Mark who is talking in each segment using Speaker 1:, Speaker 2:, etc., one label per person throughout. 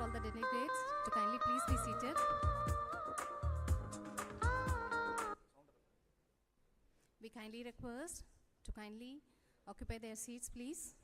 Speaker 1: all the delegates to kindly please be seated. We kindly request to kindly occupy their seats, please.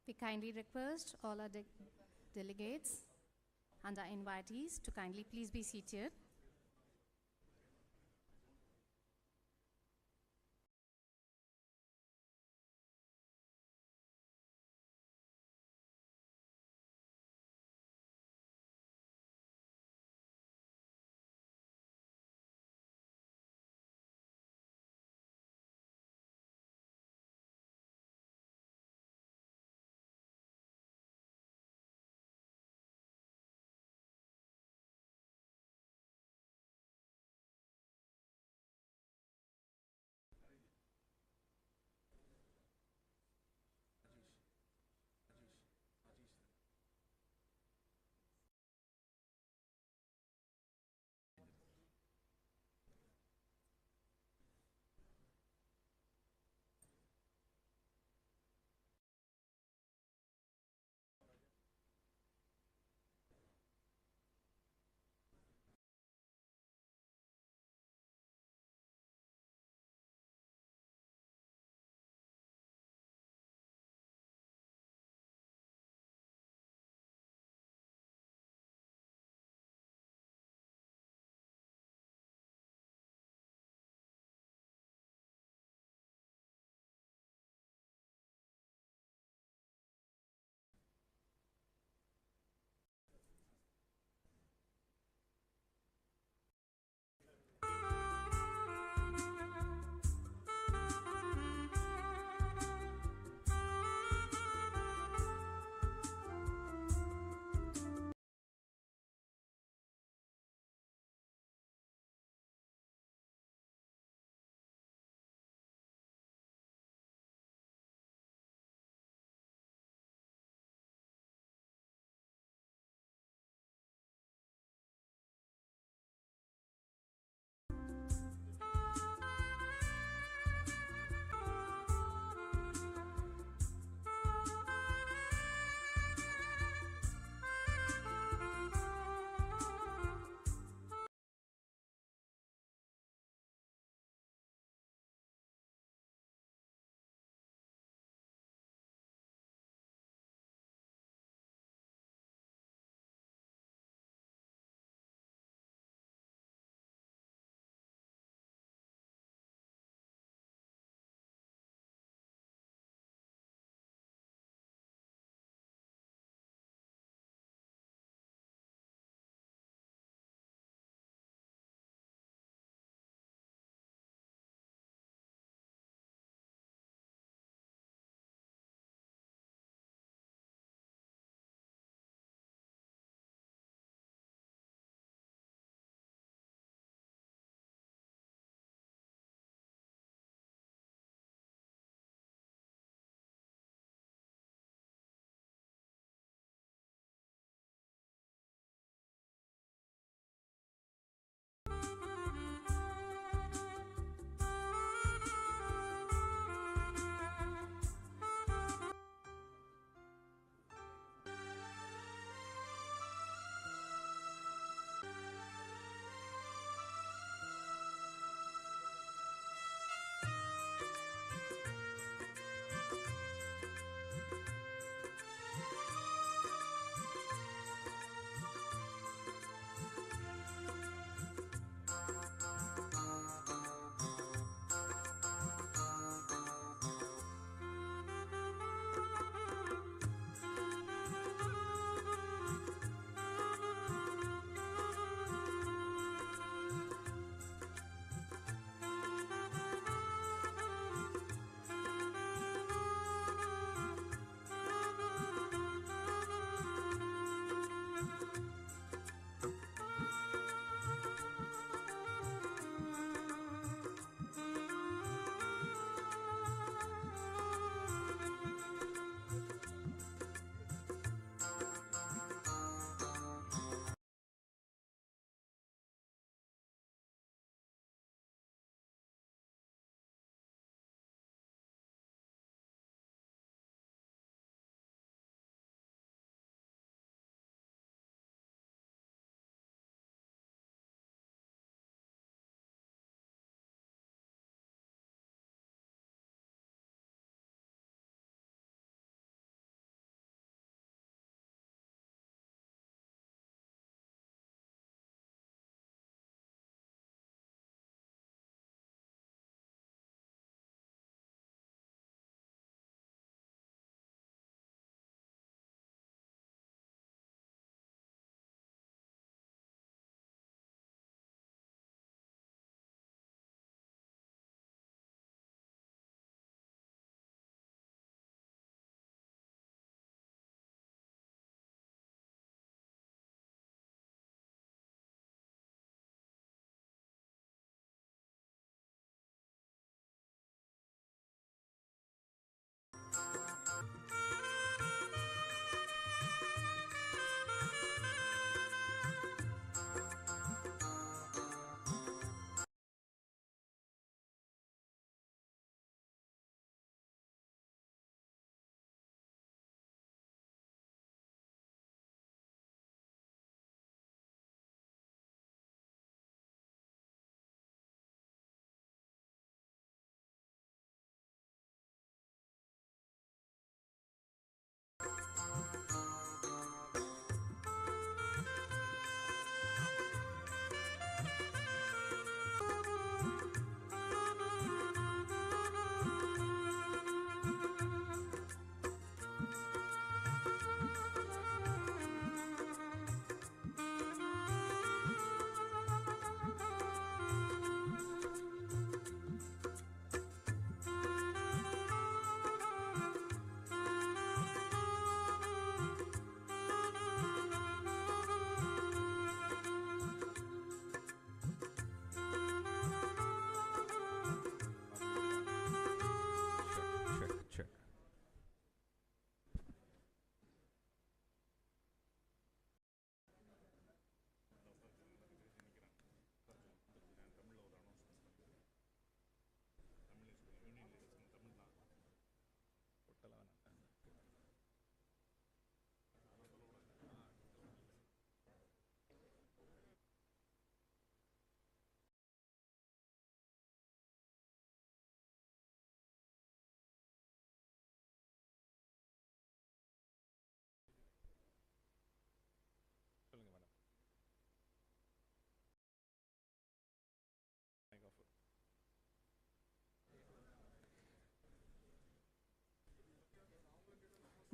Speaker 1: We kindly request all our delegates and our invitees to kindly please be seated.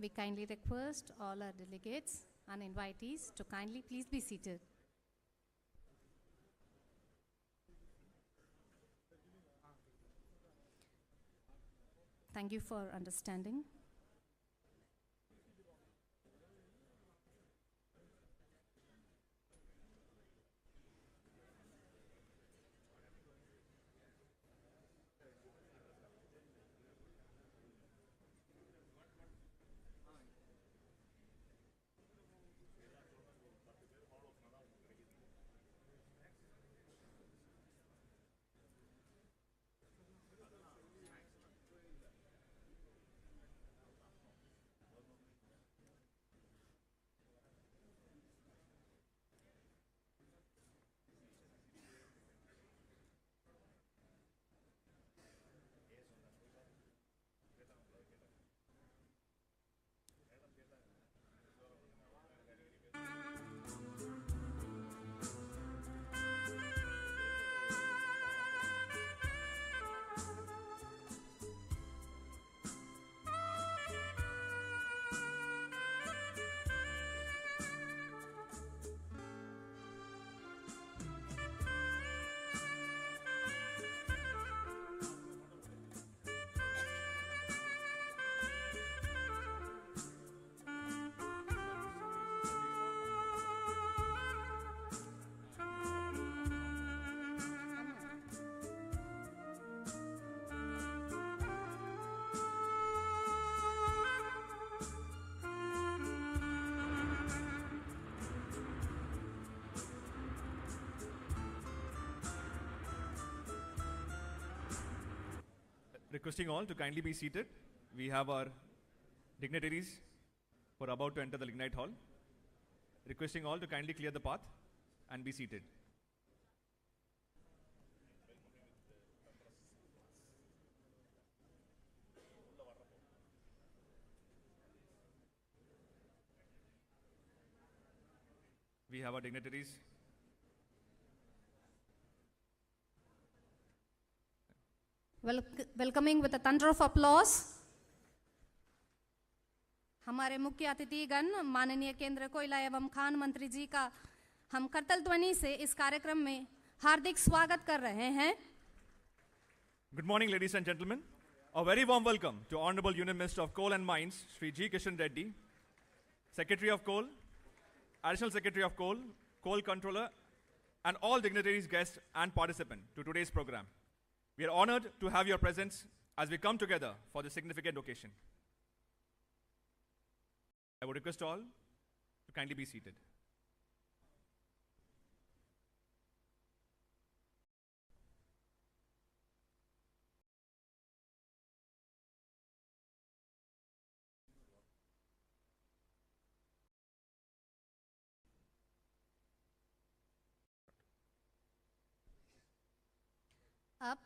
Speaker 1: We kindly request all our delegates and invitees to kindly please be seated. Thank you for understanding.
Speaker 2: Requesting all to kindly be seated. We have our dignitaries who are about to enter the Lignite Hall. Requesting all to kindly clear the path and be seated. We have our dignitaries.
Speaker 1: Welcoming with a thunder of applause हमारे मुख्य अतिथिगण माननीय केंद्र कोयला एवं खान मंत्री जी का हम करतल ध्वनि से इस कार्यक्रम में हार्दिक स्वागत कर रहे हैं.
Speaker 2: Good morning, ladies and gentlemen. A very warm welcome to Honorable Union Minister of Coal and Mines, Sri G. Kishan Reddy, Secretary of Coal, Additional Secretary of Coal, Coal Controller, and all dignitaries, guests, and participants to today's program. We are honored to have your presence as we come together for this significant occasion. I would request all to kindly be seated.
Speaker 1: अब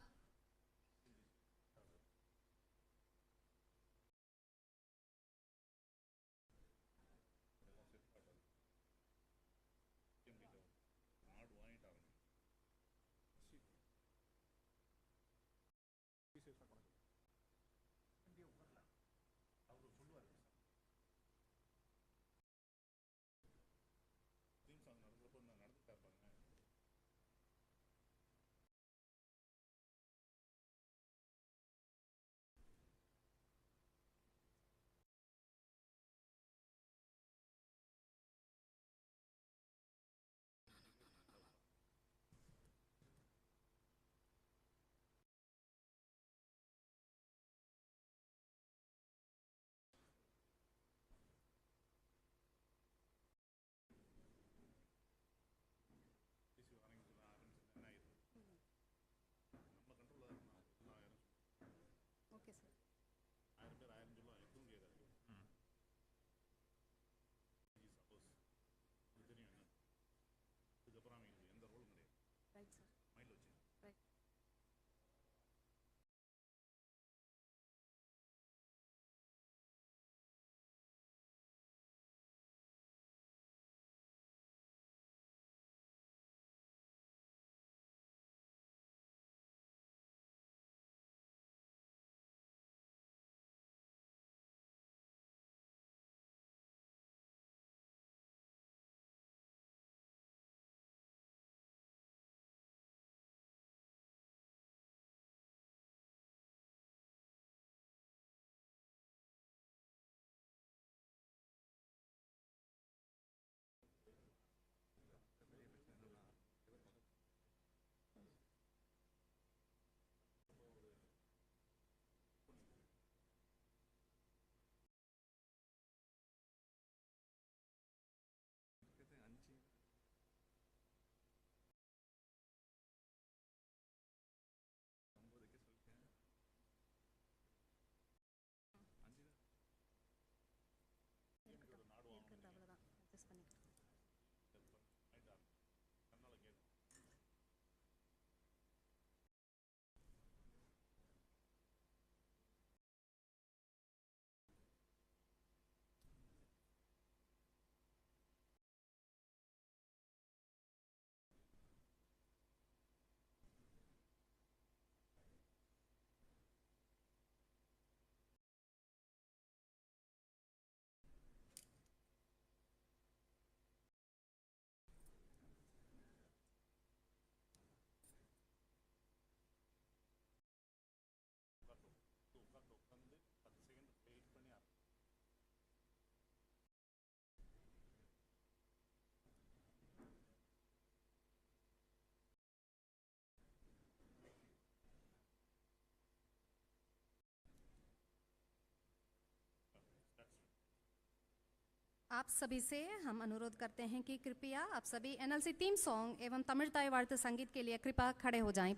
Speaker 1: आप सभी से हम अनुरोध करते हैं कि कृपया आप सभी एनएलसी थीम सॉन्ग एवं तमिळताई वार्ता संगीत के लिए कृपया खड़े हो जाएं.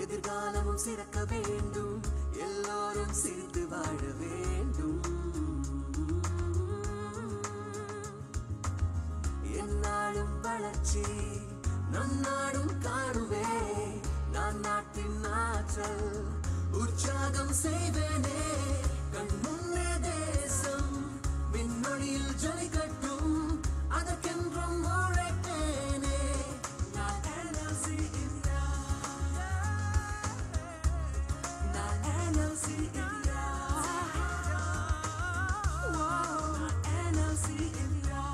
Speaker 3: எதிர்காலமும் சிறக்க வேண்டும், எல்லோரும் சிரித்து வாழ வேண்டும். என்னாலும் வளர்ச்சி நம் நாடும் காணுவே, நான் நாட்டின் ஆற்றல் உற்சாகம் செய்வேனே. கண் முன்னே தேசம் விண்ணொளியில் ஜொலிக்கட்டும், அதற்கென்றும் உழைப்பேனே. நான் NLC இந்தியா, நான் NLC இந்தியா, நான் NLC இந்தியா.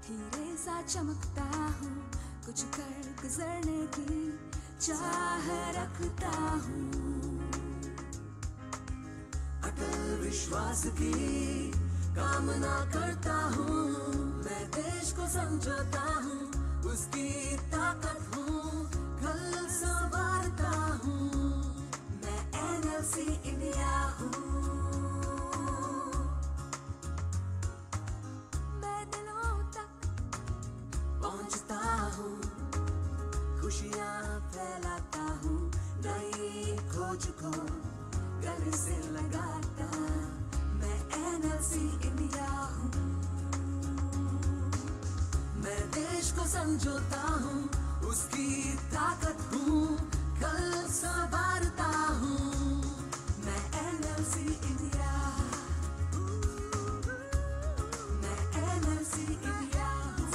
Speaker 3: हीरे सा चमकता हूँ, कुछ कर गुजरने की चाह रखता हूँ. अटल विश्वास की कामना करता हूँ, मैं देश को समझौता हूँ, उसकी ताकत हूँ, कल संवारता हूँ. मैं NLC इंडिया हूँ, पहुंचता हूँ, खुशियाँ फैलाता हूँ, नई खोज को गले से लगाता. मैं NLC इंडिया हूँ, मैं देश को समझौता हूँ, उसकी ताकत हूँ, कल संवारता हूँ. मैं NLC इंडिया, मैं NLC इंडिया हूँ.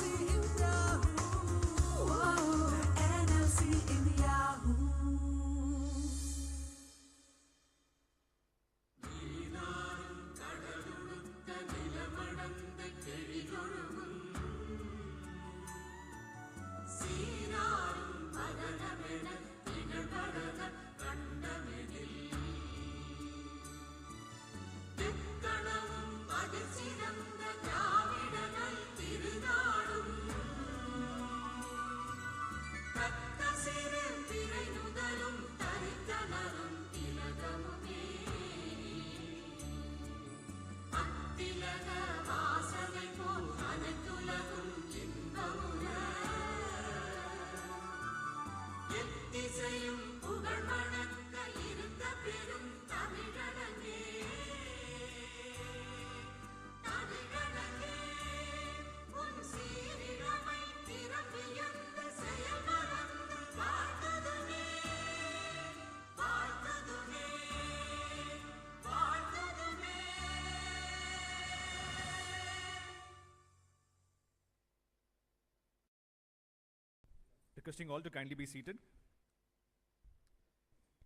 Speaker 2: Requesting all to kindly be seated.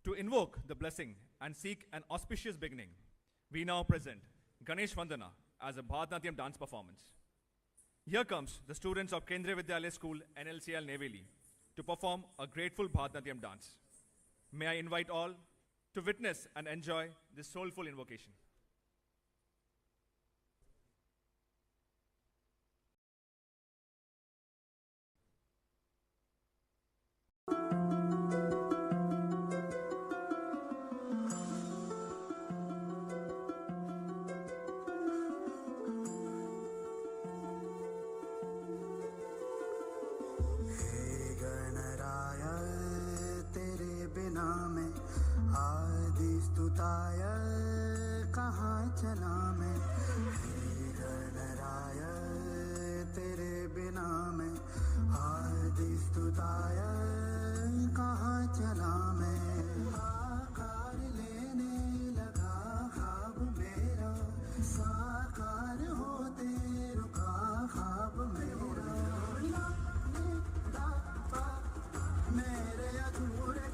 Speaker 2: To invoke the blessing and seek an auspicious beginning, we now present Ganesh Vandana as a Bharatanatyam dance performance. Here comes the students of Kendriya Vidyalaya School, NLCL Neveli, to perform a grateful Bharatanatyam dance. May I invite all to witness and enjoy this soulful invocation.
Speaker 4: स्तुताय कहाँ चला मैं, हे गणराय तेरे बिना मैं, आदि स्तुताय कहाँ चला मैं। आकार लेने लगा ख्वाब मेरा, साकार होते रुका ख्वाब मेरा। मेरे अधूरे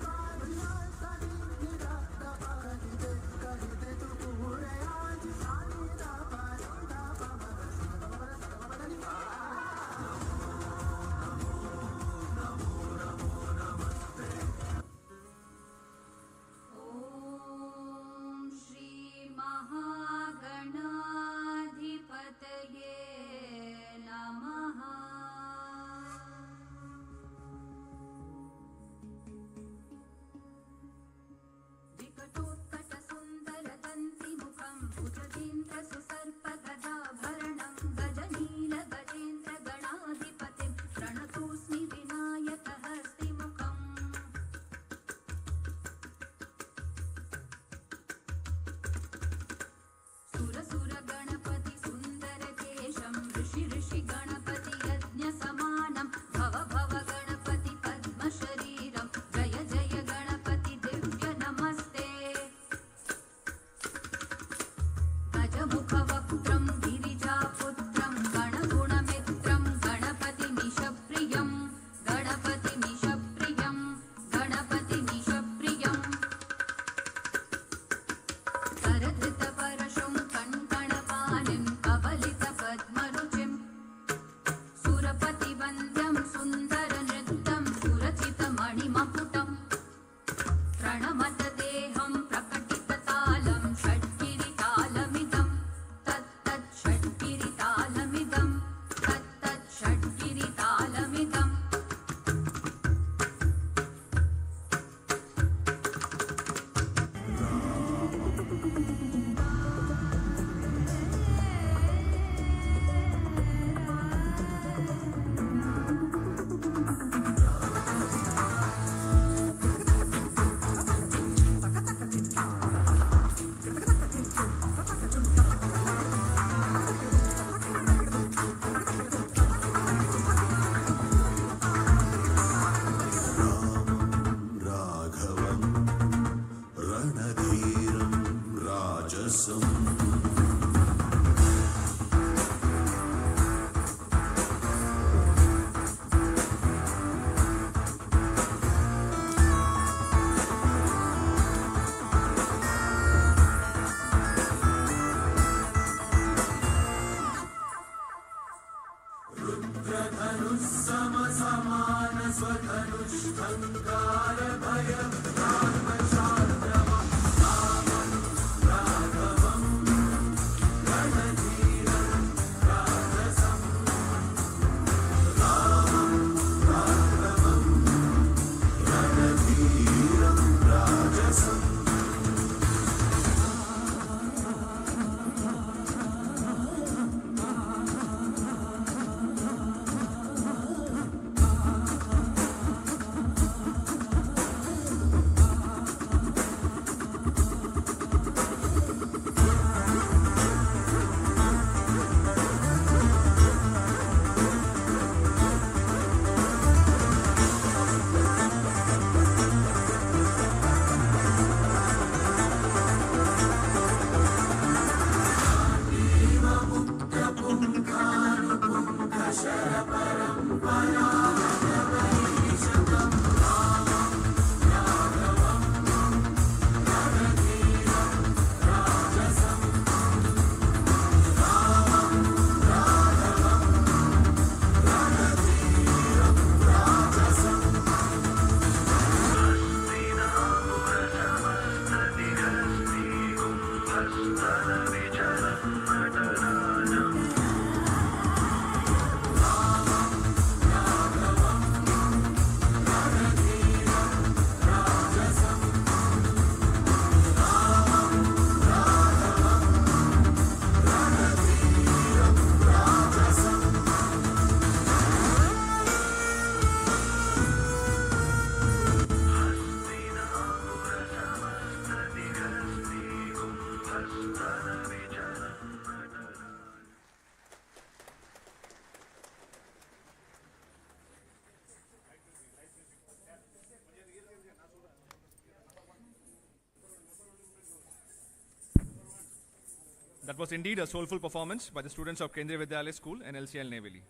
Speaker 2: That was indeed a soulful performance by the students of Kendriya Vidyalaya School and LCL Neyveli.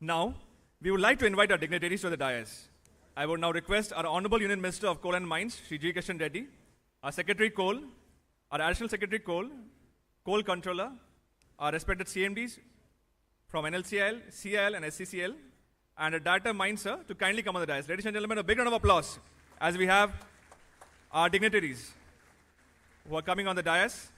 Speaker 2: Now, we would like to invite our dignitaries to the dais. I would now request our Honorable Union Minister of Coal and Mines, Shri G. Kishan Reddy, our Secretary Coal, our Additional Secretary Coal, Coal Controller, our respected CMDs from NLCIL, CIL and SCCL, and a Director Mines, sir, to kindly come on the dais. Ladies and gentlemen, a big round of applause as we have our dignitaries who are coming on the dais.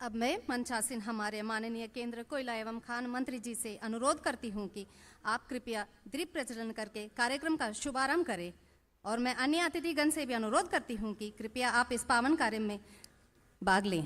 Speaker 1: अब मैं मंचासीन हमारे माननीय केंद्र कोयला एवं खान मंत्री जी से अनुरोध करती हूं कि आप कृपया दीप प्रज्वलन करके कार्यक्रम का शुभारंभ करें और मैं अन्य अतिथिगण से भी अनुरोध करती हूं कि कृपया आप इस पावन कार्य में भाग लें।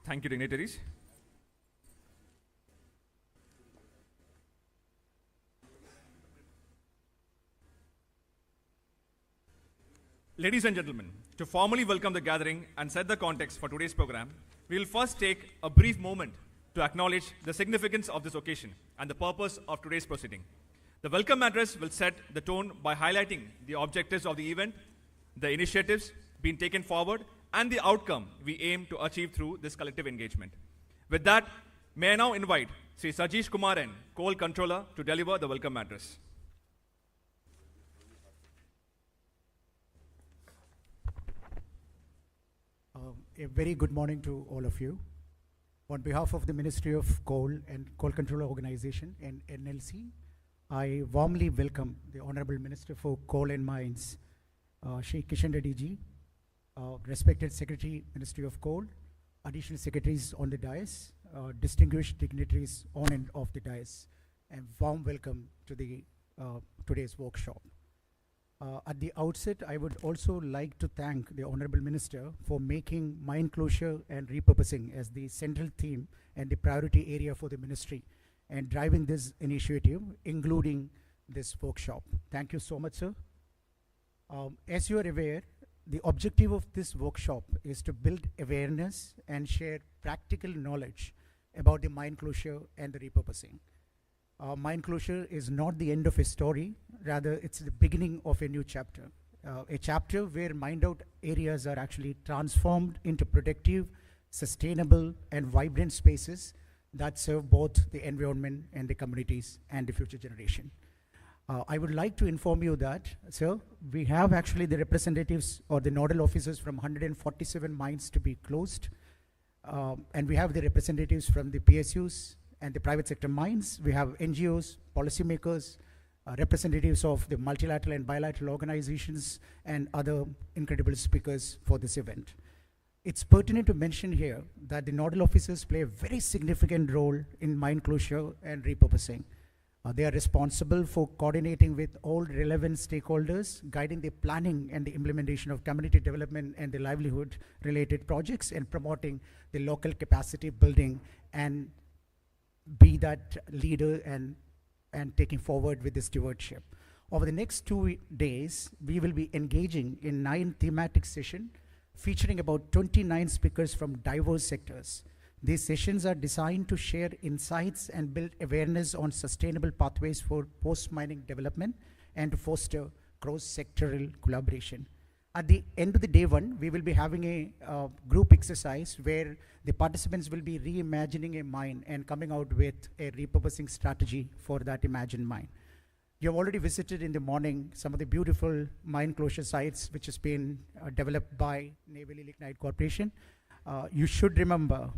Speaker 2: Thank you, dignitaries. Ladies and gentlemen, to formally welcome the gathering and set the context for today's program, we will first take a brief moment to acknowledge the significance of this occasion and the purpose of today's proceeding. The welcome address will set the tone by highlighting the objectives of the event, the initiatives being taken forward, and the outcome we aim to achieve through this collective engagement. With that, may I now invite Sri Sajeesh Kumar N, Coal Controller, to deliver the welcome address.
Speaker 5: A very good morning to all of you. On behalf of the Ministry of Coal and Coal Controller Organization and NLC, I warmly welcome the Honorable Minister for Coal and Mines, Shri Kishan Reddy ji, respected Secretary, Ministry of Coal, additional secretaries on the dais, distinguished dignitaries on and off the dais, and warm welcome to the today's workshop. At the outset, I would also like to thank the Honorable Minister for making mine closure and repurposing as the central theme and the priority area for the ministry and driving this initiative, including this workshop. Thank you so much, sir. As you are aware, the objective of this workshop is to build awareness and share practical knowledge about the mine closure and the repurposing. Mine closure is not the end of a story, rather it's the beginning of a new chapter. A chapter where mined out areas are actually transformed into productive, sustainable and vibrant spaces that serve both the environment and the communities and the future generation. I would like to inform you that, sir, we have actually the representatives or the nodal officers from 147 mines to be closed, and we have the representatives from the PSUs, and the private sector mines. We have NGOs, policymakers, representatives of the multilateral and bilateral organizations, and other incredible speakers for this event. It's pertinent to mention here that the nodal officers play a very significant role in mine closure and repurposing. They are responsible for coordinating with all relevant stakeholders, guiding the planning and the implementation of community development and the livelihood related projects, and promoting the local capacity building and be that leader and taking forward with the stewardship. Over the next 2 days, we will be engaging in 9 thematic sessions featuring about 29 speakers from diverse sectors. These sessions are designed to share insights and build awareness on sustainable pathways for post-mining development and to foster cross-sectoral collaboration. At the end of the day one, we will be having a group exercise where the participants will be reimagining a mine and coming out with a repurposing strategy for that imagined mine. You have already visited in the morning some of the beautiful mine closure sites which has been developed by Naval Lignite Corporation. You should remember,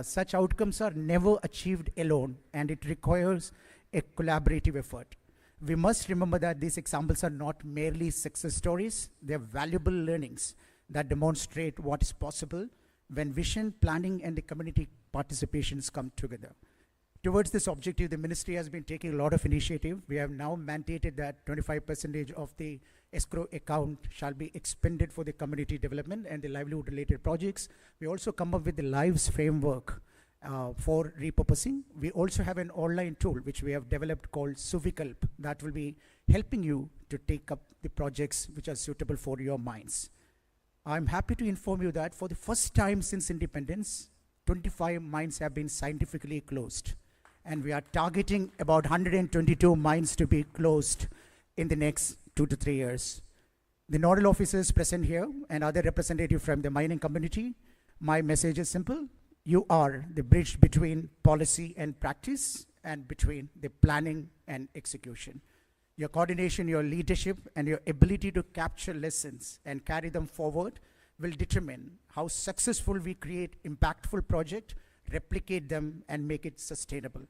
Speaker 5: such outcomes are never achieved alone, and it requires a collaborative effort. We must remember that these examples are not merely success stories, they are valuable learnings that demonstrate what is possible when vision, planning, and the community participations come together. Towards this objective, the ministry has been taking a lot of initiative. We have now mandated that 25% of the escrow account shall be expended for the community development and the livelihood related projects. We also come up with the lives framework for repurposing. We also have an online tool which we have developed called Suvikalp that will be helping you to take up the projects which are suitable for your mines. I'm happy to inform you that for the first time since independence, 25 mines have been scientifically closed, and we are targeting about 122 mines to be closed in the next 2 to 3 years. The nodal officers present here and other representatives from the mining community, my message is simple. You are the bridge between policy and practice and between the planning and execution. Your coordination, your leadership, and your ability to capture lessons and carry them forward will determine how successful we create impactful projects, replicate them, and make it sustainable.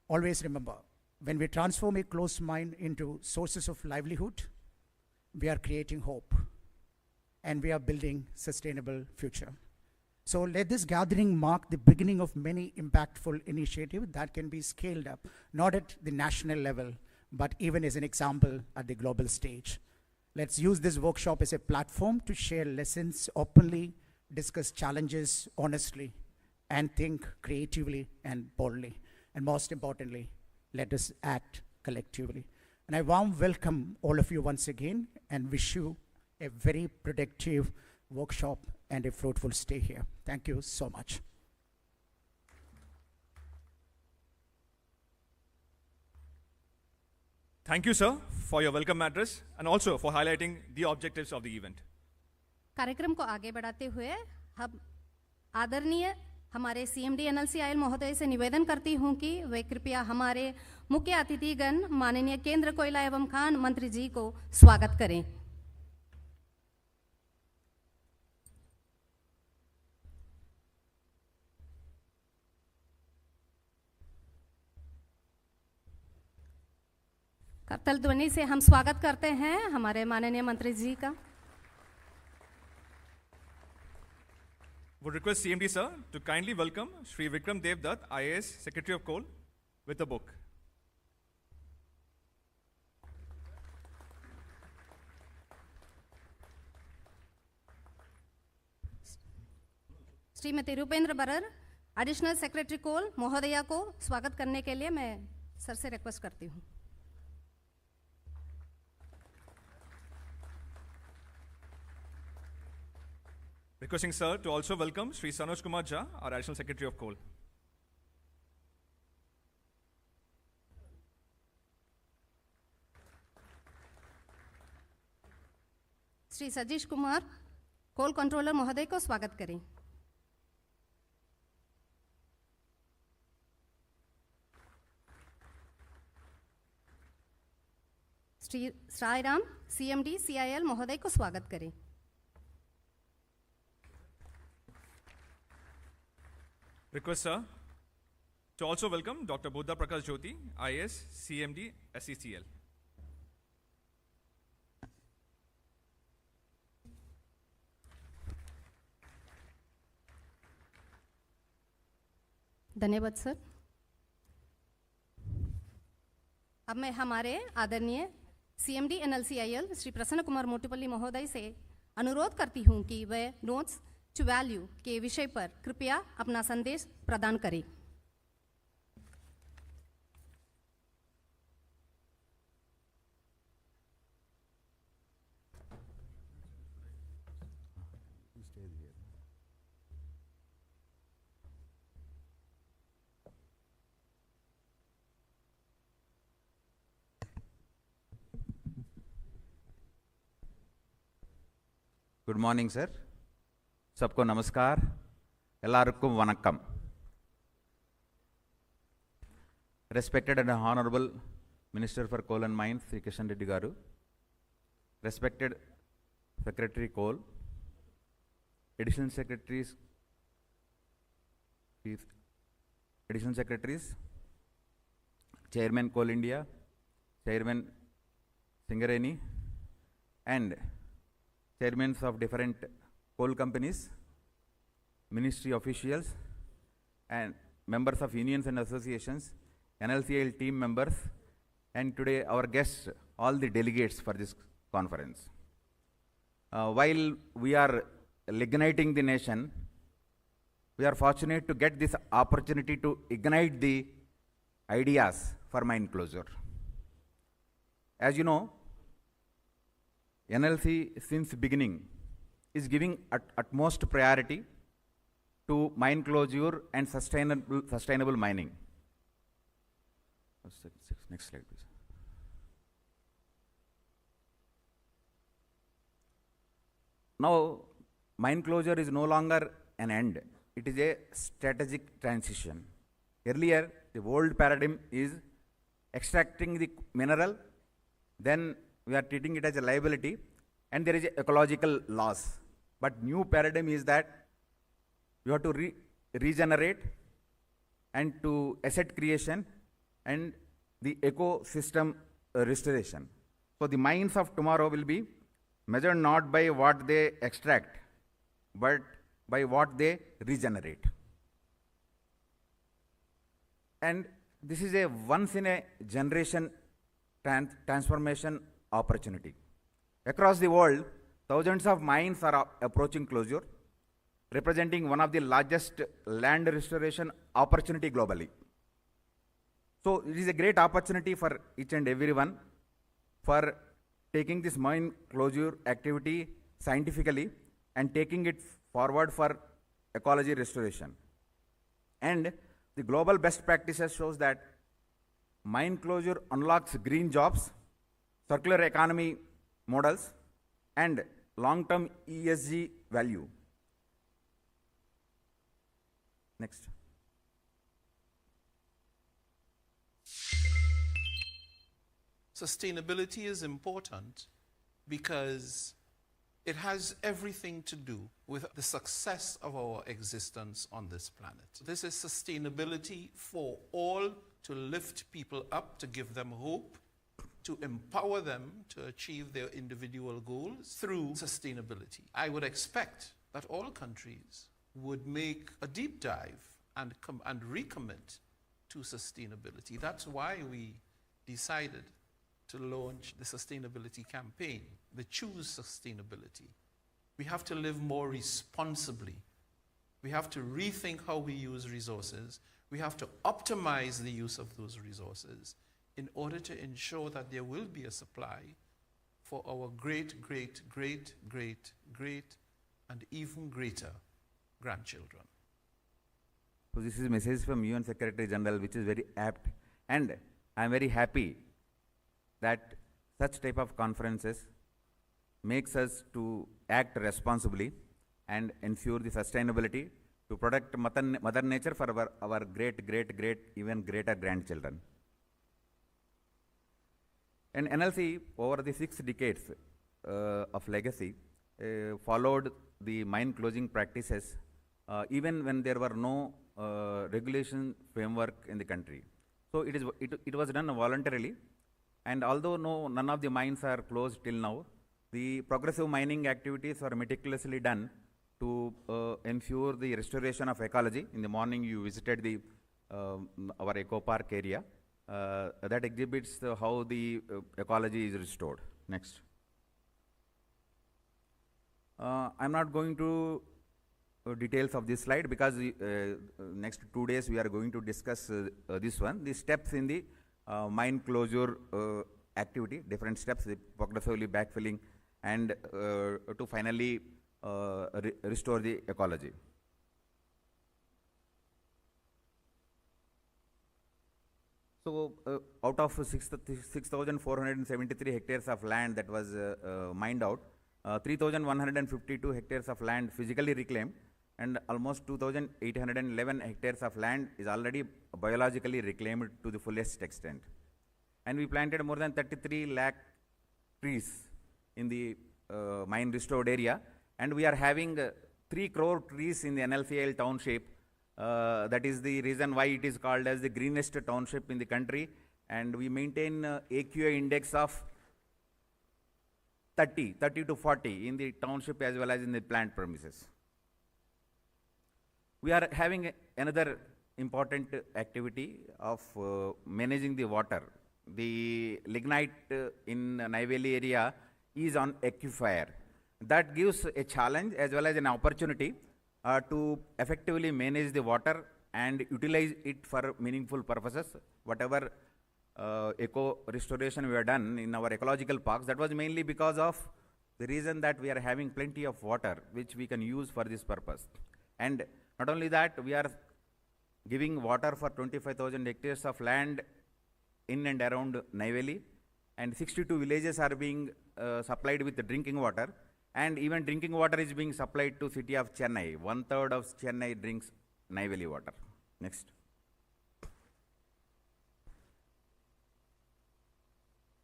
Speaker 5: Always remember, when we transform a closed mine into sources of livelihood, we are creating hope, and we are building sustainable future. So let this gathering mark the beginning of many impactful initiatives that can be scaled up, not at the national level, but even as an example at the global stage. Let's use this workshop as a platform to share lessons openly, discuss challenges honestly, and think creatively and boldly. And most importantly, let us act collectively. And I warm welcome all of you once again and wish you a very productive workshop and a fruitful stay here. Thank you so much.
Speaker 2: Thank you, sir, for your welcome address and also for highlighting the objectives of the event.
Speaker 1: कार्यक्रम को आगे बढ़ाते हुए हम आदरणीय हमारे CMD NLCIL महोदय से निवेदन करती हूं कि वे कृपया हमारे मुख्य अतिथिगण माननीय केंद्र कोयला एवं खान मंत्री जी को स्वागत करें। करतल ध्वनि से हम स्वागत करते हैं हमारे माननीय मंत्री जी का।
Speaker 2: Would request CMD sir to kindly welcome Shri Vikram Dev Dutt, IAS Secretary of Coal, with a book.
Speaker 1: Shrimati Rupendra Brar, additional secretary coal महोदया को स्वागत करने के लिए मैं सर से रिक्वेस्ट करती हूँ।
Speaker 2: Requesting sir to also welcome Shri Sanoj Kumar Jha, our Additional Secretary of Coal.
Speaker 1: Shri Sajish Kumar, coal controller महोदय को स्वागत करें। श्री साईराम, सीएमडी सीआईएल महोदय को स्वागत करें।
Speaker 2: Request sir to also welcome Dr. Buddha Prakash Jyoti, IAS CMD SECL.
Speaker 1: धन्यवाद सर। अब मैं हमारे आदरणीय सीएमडी एनएलसीआईएल श्री प्रसन्न कुमार मोटुपल्ली महोदय से अनुरोध करती हूं कि वे नोट्स टू वैल्यू के विषय पर कृपया अपना संदेश प्रदान करें।
Speaker 6: Good morning, sir. सबको नमस्कार, एल्लारुक्कुम Vanakkam. Respected and Honorable Minister for Coal and Mines, Sri Kishan Reddy Garu, respected Secretary Coal, Additional Secretaries, Chairman Coal India, Chairman Singareni, and Chairmen of different coal companies, ministry officials, and members of unions and associations, NLCL team members, and today our guests, all the delegates for this conference. While we are igniting the nation, we are fortunate to get this opportunity to ignite the ideas for mine closure. As you know, NLC since beginning is giving utmost priority to mine closure and sustainable mining. Next slide, please. Now, mine closure is no longer an end. It is a strategic transition. Earlier, the old paradigm is extracting the mineral, then we are treating it as a liability, and there is a ecological loss. But new paradigm is that you have to regenerate and to asset creation and the ecosystem restoration. So the mines of tomorrow will be measured not by what they extract, but by what they regenerate. And this is a once in a generation transformation opportunity. Across the world, thousands of mines are approaching closure. representing one of the largest land restoration opportunity globally. So it is a great opportunity for each and everyone for taking this mine closure activity scientifically and taking it forward for ecology restoration. And the global best practices shows that mine closure unlocks green jobs, circular economy models, and long-term ESG value. Next.
Speaker 7: Sustainability is important because it has everything to do with the success of our existence on this planet. This is sustainability for all, to lift people up, to give them hope, to empower them to achieve their individual goals through sustainability. I would expect that all countries would make a deep dive and recommit to sustainability. That's why we decided to launch the sustainability campaign, the Choose Sustainability. We have to live more responsibly. We have to rethink how we use resources. We have to optimize the use of those resources in order to ensure that there will be a supply for our great, great, great, great, great, and even greater grandchildren.
Speaker 6: So this is a message from UN Secretary General, which is very apt, and I am very happy that such type of conferences makes us to act responsibly and ensure the sustainability to protect Mother Nature for our great, great, great, even greater grandchildren. And NLC, over the 6 decades of legacy, followed the mine closing practices even when there were no regulation framework in the country. So it was done voluntarily, and although none of the mines are closed till now, the progressive mining activities are meticulously done to ensure the restoration of ecology. In the morning you visited the our eco park area that exhibits how the ecology is restored. Next. I'm not going to details of this slide because next 2 days we are going to discuss this one, the steps in the mine closure activity, different steps, progressively backfilling, and to finally restore the ecology. So out of 6,473 hectares of land that was mined out, 3,152 hectares of land physically reclaimed, and almost 2,811 hectares of land is already biologically reclaimed to the fullest extent. And we planted more than 33 lakh trees in the mine restored area, and we are having 3 crore trees in the NLCL township. That is the reason why it is called as the greenest township in the country, and we maintain AQI index of 30 to 40 in the township as well as in the plant premises. We are having another important activity of managing the water. The lignite in Neyveli area is on aquifer. That gives a challenge as well as an opportunity to effectively manage the water and utilize it for meaningful purposes. Whatever eco restoration we have done in our ecological parks, that was mainly because of the reason that we are having plenty of water which we can use for this purpose. And not only that, we are giving water for 25,000 hectares of land in and around Neyveli, and 62 villages are being supplied with the drinking water, and even drinking water is being supplied to city of Chennai. 1/3 of Chennai drinks Neyveli water. Next.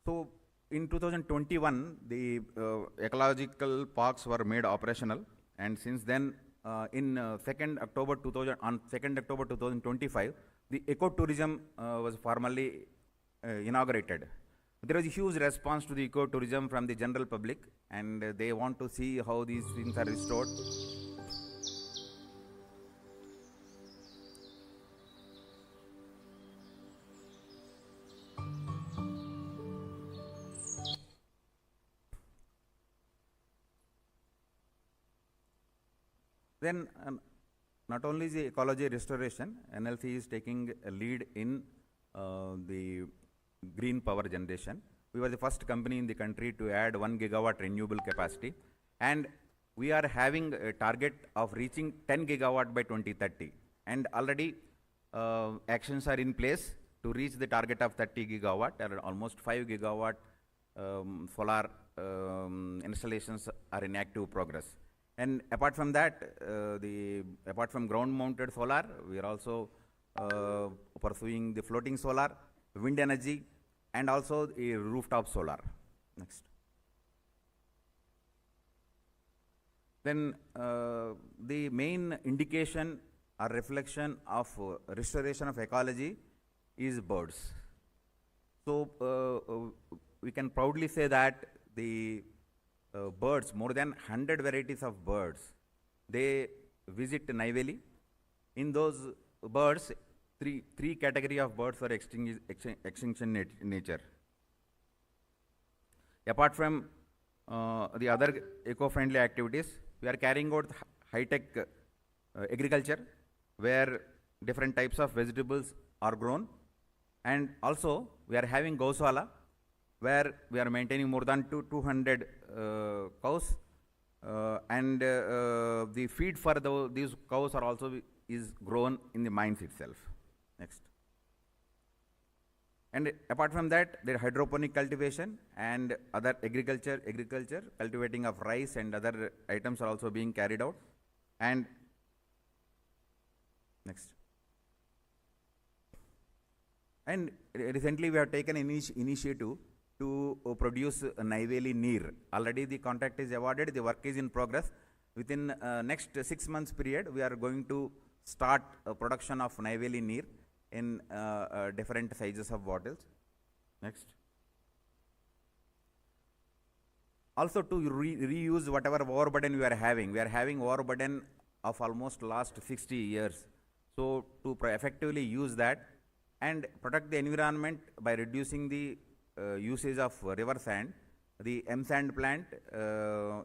Speaker 6: So in 2021, the ecological parks were made operational, and since then, in 2nd October 2025, the ecotourism was formally inaugurated. There was a huge response to the ecotourism from the general public, and they want to see how these things are restored. Then not only the ecology restoration, NLC is taking a lead in the green power generation. We were the first company in the country to add 1 gigawatt renewable capacity, and we are having a target of reaching 10 gigawatt by 2030. And already actions are in place to reach the target of 30 gigawatt, or almost 5 gigawatt solar installations are in active progress. And apart from that, apart from ground-mounted solar, we are also pursuing the floating solar, wind energy, and also a rooftop solar. Next. Then the main indication or reflection of restoration of ecology is birds. So we can proudly say that the birds, more than 100 varieties of birds, they visit Neyveli. In those birds, three category of birds are extinction nature. Apart from the other eco-friendly activities, we are carrying out high-tech agriculture, where different types of vegetables are grown. And also, we are having Gausala, where we are maintaining more than 200 cows. And the feed for these cows are also is grown in the mines itself. Next. And apart from that, there hydroponic cultivation and other agriculture, cultivating of rice and other items are also being carried out. And next. And recently we have taken initiative to produce Neyveli Neer. Already the contract is awarded, the work is in progress. Within next 6 months period, we are going to start production of Neyveli Neer in different sizes of bottles. Next. Also to reuse whatever overburden we are having overburden of almost last 60 years. So to effectively use that and protect the environment by reducing the usage of river sand, the M-sand plant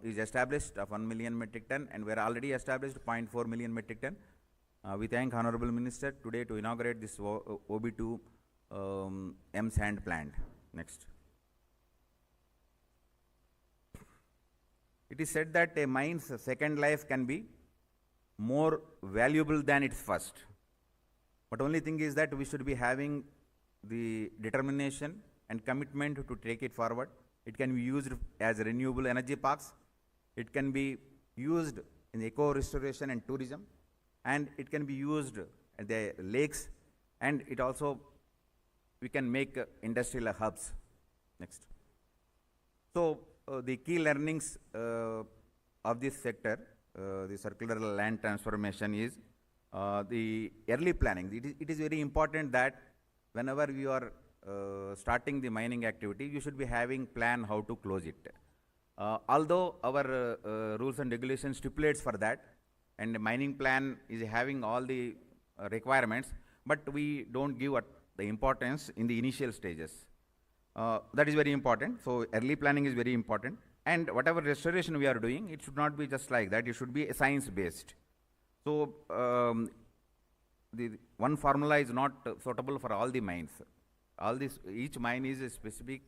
Speaker 6: is established of 1 million metric ton, and we are already established 0.4 million metric ton. We thank Honorable Minister today to inaugurate this OB2 M-sand plant. Next. It is said that a mine's second life can be more valuable than its first. But only thing is that we should be having the determination and commitment to take it forward. It can be used as renewable energy parks. It can be used in eco-restoration and tourism. And it can be used at the lakes. And it also, we can make industrial hubs. Next. So the key learnings of this sector, the circular land transformation, is the early planning. It is very important that whenever you are starting the mining activity, you should be having plan how to close it. Although our rules and regulations stipulates for that, and the mining plan is having all the requirements, but we don't give the importance in the initial stages. That is very important. So early planning is very important. And whatever restoration we are doing, it should not be just like that. It should be science-based. So the one formula is not suitable for all the mines. Each mine is specific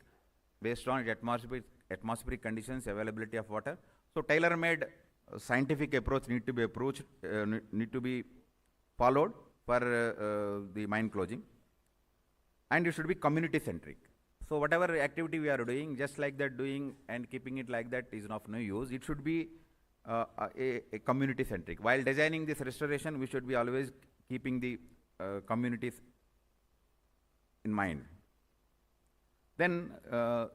Speaker 6: based on atmospheric conditions, availability of water. So tailor-made scientific approach need to be followed for the mine closing. And it should be community-centric. So whatever activity we are doing, just like that doing and keeping it like that is of no use. It should be a community-centric. While designing this restoration, we should be always keeping the communities in mind. Then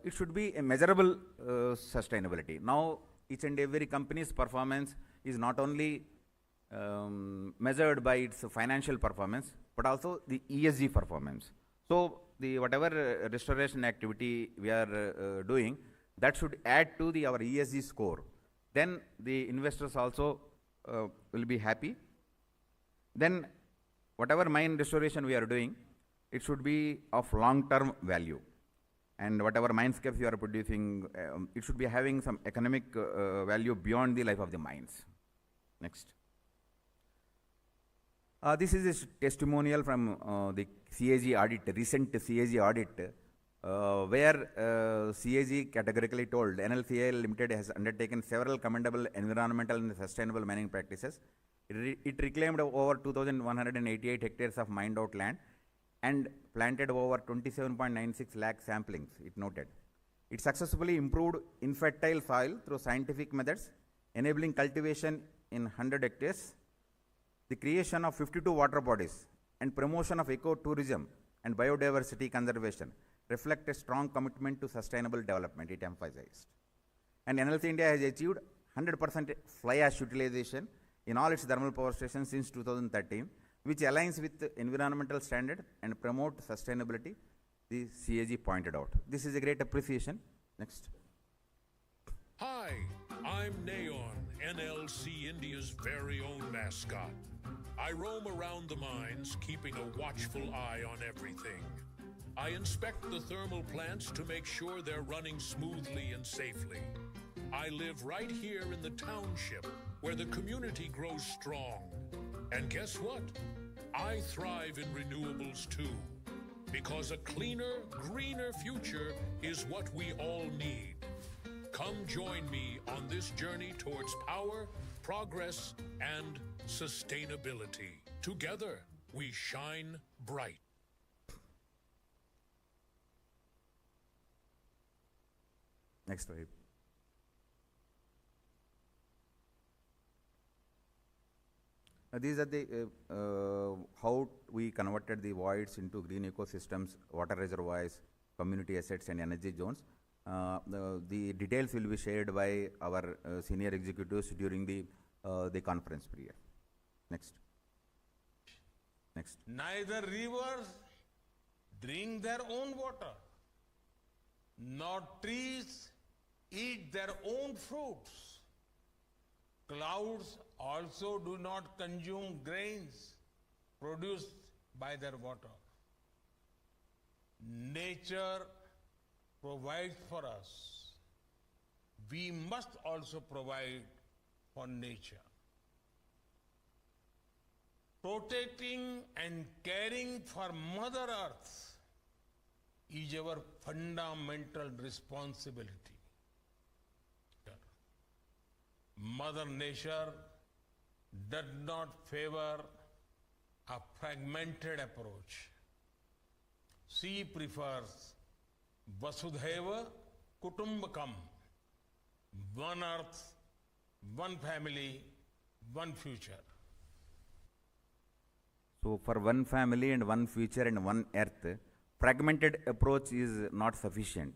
Speaker 6: it should be a measurable sustainability. Now, each and every company's performance is not only measured by its financial performance, but also the ESG performance. So the whatever restoration activity we are doing, that should add to our ESG score. Then the investors also will be happy. Then whatever mine restoration we are doing, it should be of long-term value. And whatever minescapes you are producing, it should be having some economic value beyond the life of the mines. Next. This is a testimonial from the CAG audit, recent CAG audit, where CAG categorically told NLCL Limited has undertaken several commendable environmental and sustainable mining practices. It reclaimed over 2,188 hectares of mined out land and planted over 27.96 lakh samplings, it noted. It successfully improved infertile soil through scientific methods, enabling cultivation in 100 hectares, the creation of 52 water bodies, and promotion of ecotourism and biodiversity conservation reflect a strong commitment to sustainable development, it emphasized. And NLC India has achieved 100% fly ash utilization in all its thermal power stations since 2013, which aligns with the environmental standard and promote sustainability, the CAG pointed out. This is a great appreciation. Next.
Speaker 8: Hi, I'm Neon, NLC India's very own mascot. I roam around the mines, keeping a watchful eye on everything. I inspect the thermal plants to make sure they're running smoothly and safely. I live right here in the township, where the community grows strong. And guess what? I thrive in renewables too, because a cleaner, greener future is what we all need. Come join me on this journey towards power, progress, and sustainability. Together, we shine bright.
Speaker 6: Next slide. These are the how we converted the voids into green ecosystems, water reservoirs, community assets, and energy zones. The details will be shared by our senior executives during the conference period. Next. Next.
Speaker 9: Neither rivers drink their own water, nor trees eat their own fruits. Clouds also do not consume grains produced by their water. Nature provides for us. We must also provide for nature. Protecting and caring for Mother Earth is our fundamental responsibility. Mother Nature does not favor a fragmented approach. She prefers Vasudhaiva Kutumbakam, one earth, one family, one future.
Speaker 6: So for one family and one future and one earth, fragmented approach is not sufficient.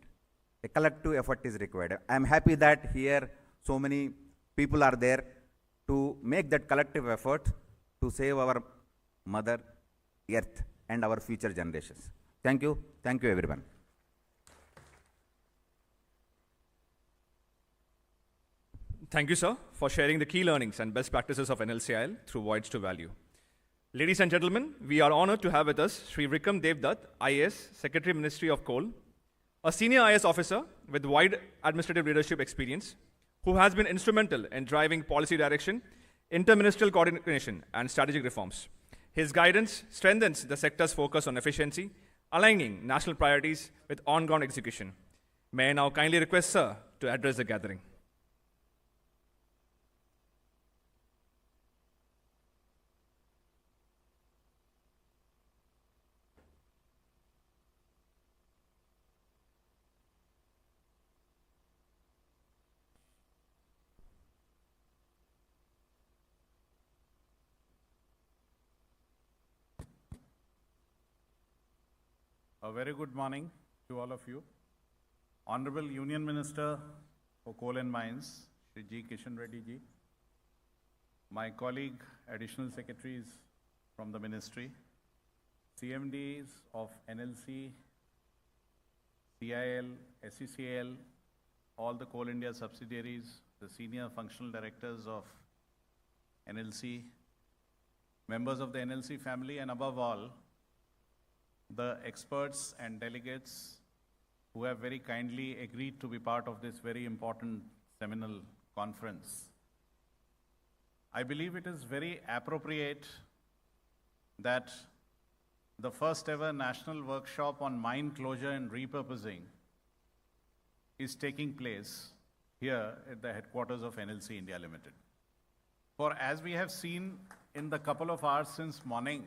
Speaker 6: A collective effort is required. I am happy that here so many people are there to make that collective effort to save our mother earth and our future generations. Thank you. Thank you everyone.
Speaker 2: Thank you, sir, for sharing the key learnings and best practices of NLCIL through Voids to Value. Ladies and gentlemen, we are honored to have with us Sri Vikram Devdutt, IAS, Secretary Ministry of Coal, a senior IAS officer with wide administrative leadership experience, who has been instrumental in driving policy direction, interministerial coordination, and strategic reforms. His guidance strengthens the sector's focus on efficiency, aligning national priorities with on-ground execution. May I now kindly request Sir to address the gathering.
Speaker 10: A very good morning to all of you. Honorable Union Minister for Coal and Mines, Shri G. Kishan Reddy ji, my colleague, additional secretaries from the ministry, CMDs of NLC, CIL, SCCL, all the Coal India subsidiaries, the senior functional directors of NLC, members of the NLC family, and above all, the experts and delegates who have very kindly agreed to be part of this very important seminal conference. I believe it is very appropriate that the first ever national workshop on mine closure and repurposing is taking place here at the headquarters of NLC India Limited. For as we have seen in the couple of hours since morning,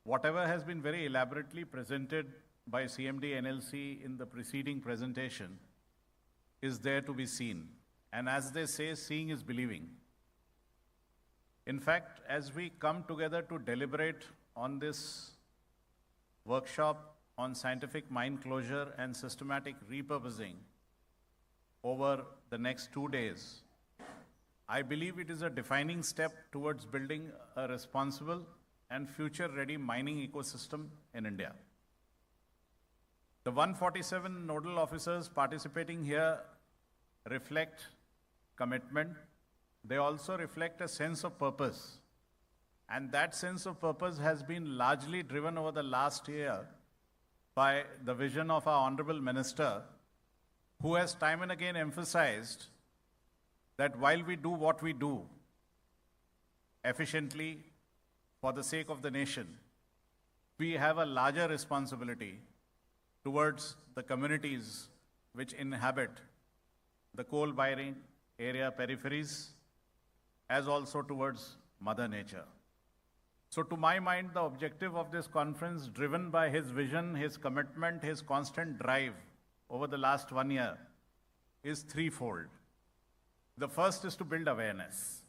Speaker 10: whatever has been very elaborately presented by CMD NLC in the preceding presentation is there to be seen. And as they say, seeing is believing. In fact, as we come together to deliberate on this workshop on scientific mine closure and systematic repurposing over the next 2 days, I believe it is a defining step towards building a responsible and future-ready mining ecosystem in India. The 147 nodal officers participating here reflect commitment. They also reflect a sense of purpose. And that sense of purpose has been largely driven over the last year by the vision of our Honorable Minister, who has time and again emphasized that while we do what we do efficiently for the sake of the nation, we have a larger responsibility towards the communities which inhabit the coal-mining area peripheries, as also towards Mother Nature. So to my mind, the objective of this conference, driven by his vision, his commitment, his constant drive over the last 1 year, is threefold. The first is to build awareness.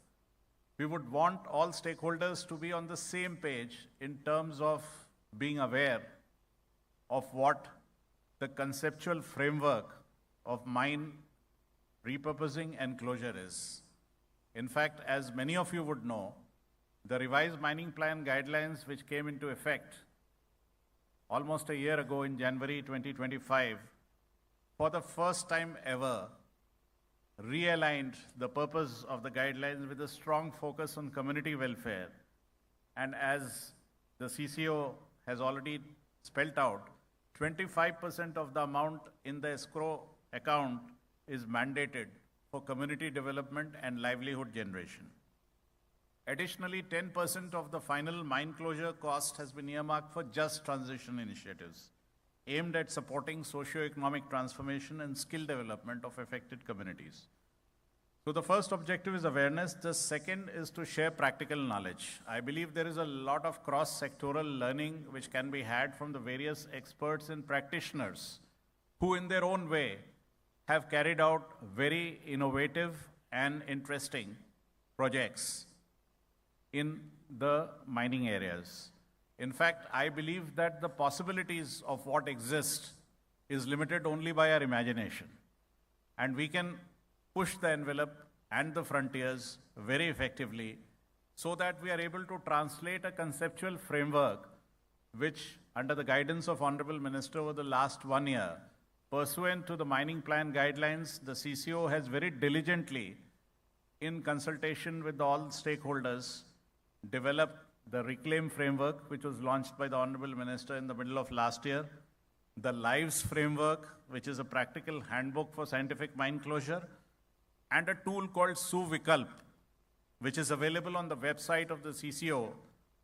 Speaker 10: We would want all stakeholders to be on the same page in terms of being aware of what the conceptual framework of mine repurposing and closure is. In fact, as many of you would know, the revised mining plan guidelines, which came into effect almost a year ago in January 2025, for the first time ever, realigned the purpose of the guidelines with a strong focus on community welfare. And as the CCO has already spelled out, 25% of the amount in the escrow account is mandated for community development and livelihood generation. Additionally, 10% of the final mine closure cost has been earmarked for just transition initiatives aimed at supporting socio-economic transformation and skill development of affected communities. So the first objective is awareness. The second is to share practical knowledge. I believe there is a lot of cross-sectoral learning which can be had from the various experts and practitioners who in their own way have carried out very innovative and interesting projects in the mining areas. In fact, I believe that the possibilities of what exists is limited only by our imagination. And we can push the envelope and the frontiers very effectively so that we are able to translate a conceptual framework which, under the guidance of Honorable Minister over the last 1 year, pursuant to the mining plan guidelines, the CCO has very diligently, in consultation with all stakeholders, developed the Reclaim framework, which was launched by the Honorable Minister in the middle of last year, the Lives framework, which is a practical handbook for scientific mine closure, and a tool called Suvikalp, which is available on the website of the CCO,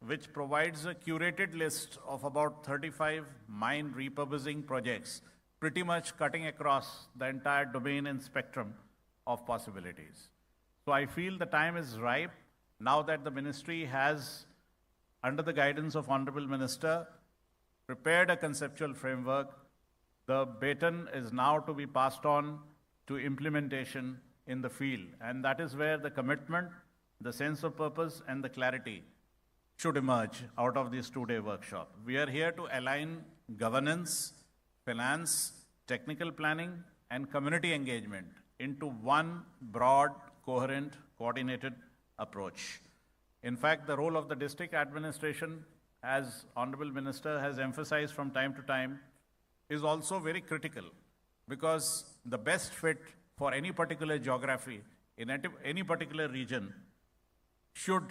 Speaker 10: which provides a curated list of about 35 mine repurposing projects, pretty much cutting across the entire domain and spectrum of possibilities. So I feel the time is ripe now that the ministry has, under the guidance of Honorable Minister, prepared a conceptual framework. The baton is now to be passed on to implementation in the field. And that is where the commitment, the sense of purpose, and the clarity should emerge out of this 2-day workshop. We are here to align governance, finance, technical planning, and community engagement into one broad, coherent, coordinated approach. In fact, the role of the district administration, as Honorable Minister has emphasized from time to time, is also very critical, because the best fit for any particular geography in any particular region should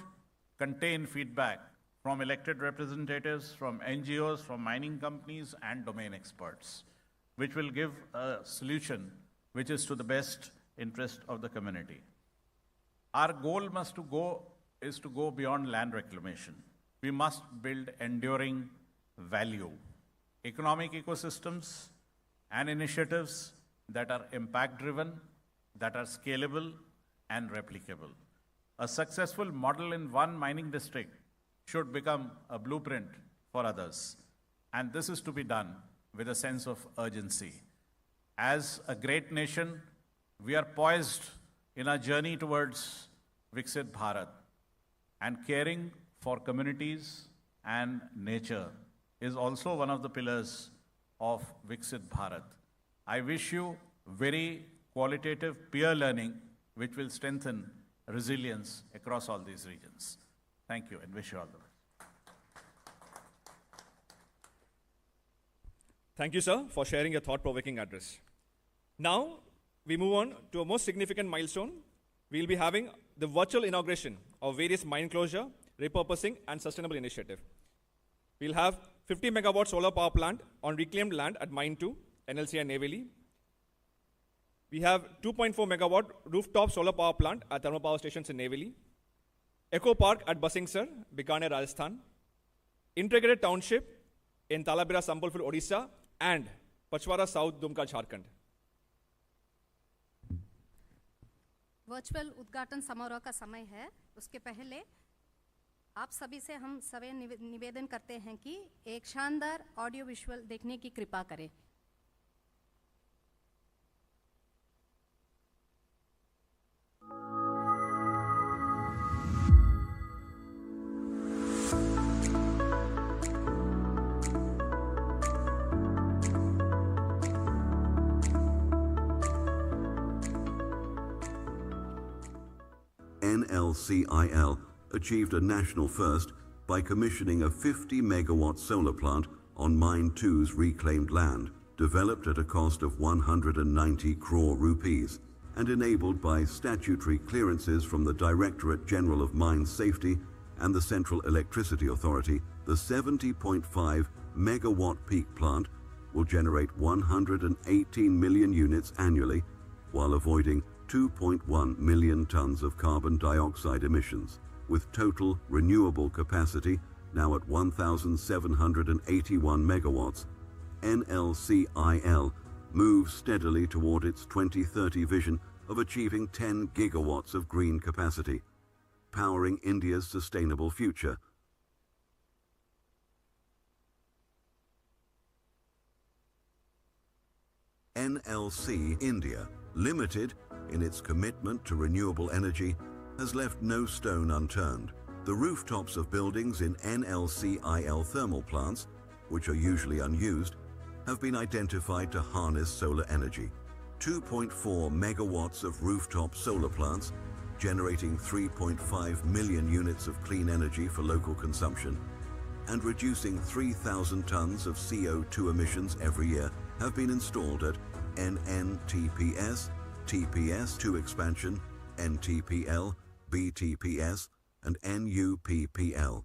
Speaker 10: contain feedback from elected representatives, from NGOs, from mining companies, and domain experts, which will give a solution which is to the best interest of the community. Our goal is to go beyond land reclamation. we must build enduring value, economic ecosystems, and initiatives that are impact-driven, that are scalable and replicable. A successful model in one mining district should become a blueprint for others. And this is to be done with a sense of urgency. As a great nation, we are poised in our journey towards Viksit Bharat. And caring for communities and nature is also one of the pillars of Viksit Bharat. I wish you very qualitative peer learning, which will strengthen resilience across all these regions. Thank you and wish you all the best.
Speaker 2: Thank you, sir, for sharing your thought-provoking address. Now, we move on to a most significant milestone. We'll be having the virtual inauguration of various mine closure, repurposing, and sustainable initiative. We'll have 50 megawatt solar power plant on reclaimed land at Mine 2, NLC and Neyveli. We have 2.4 megawatt rooftop solar power plant at thermal power stations in Neyveli. Eco Park at Basingsar, Bikaner, Rajasthan. Integrated township in Talabira, Sambalpur, Odisha, and Pachwara South, Dumka, Jharkhand.
Speaker 1: Virtual उद्घाटन समारोह का समय है। उसके पहले आप सभी से हम सभी निवेदन करते हैं कि एक शानदार ऑडियो विजुअल देखने की कृपा करें।
Speaker 11: NLCIL achieved a national first by commissioning a 50 megawatt solar plant on Mine 2's reclaimed land, developed at a cost of 190 crore rupees and enabled by statutory clearances from the Directorate General of Mine Safety and the Central Electricity Authority. The 70.5 megawatt peak plant will generate 118 million units annually while avoiding 2.1 million tons of carbon dioxide emissions, with total renewable capacity now at 1,781 megawatts. NLCIL moves steadily toward its 2030 vision of achieving 10 gigawatts of green capacity, powering India's sustainable future. NLC India Limited, in its commitment to renewable energy, has left no stone unturned. The rooftops of buildings in NLCIL thermal plants, which are usually unused, have been identified to harness solar energy. 2.4 megawatts of rooftop solar plants, generating 3.5 million units of clean energy for local consumption, and reducing 3,000 tons of CO2 emissions every year, have been installed at NNTPS, TPS2 expansion, NTPL, BTPS, and NUPPL.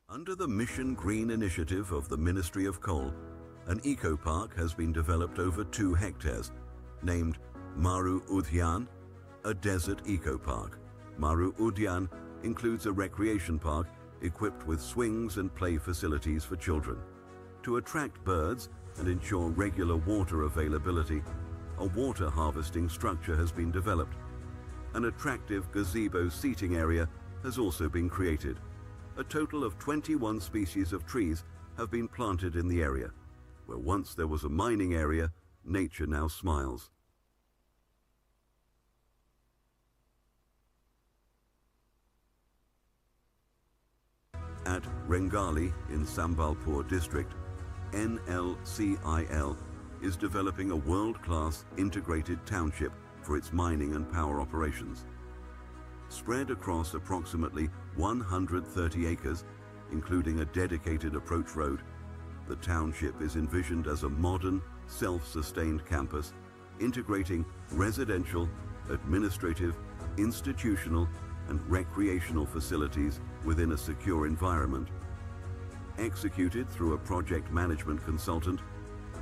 Speaker 11: Under the Mission Green initiative of the Ministry of Coal, an eco-park has been developed over 2 hectares, named Maru Udyan, a desert eco-park. Maru Udyan includes a recreation park equipped with swings and play facilities for children. To attract birds and ensure regular water availability, a water harvesting structure has been developed. An attractive gazebo seating area has also been created. A total of 21 species of trees have been planted in the area. Where once there was a mining area, nature now smiles. At Rengali in Sambalpur district, NLCIL is developing a world-class integrated township for its mining and power operations. Spread across approximately 130 acres, including a dedicated approach road, the township is envisioned as a modern, self-sustained campus, integrating residential, administrative, institutional, and recreational facilities within a secure environment. Executed through a project management consultant,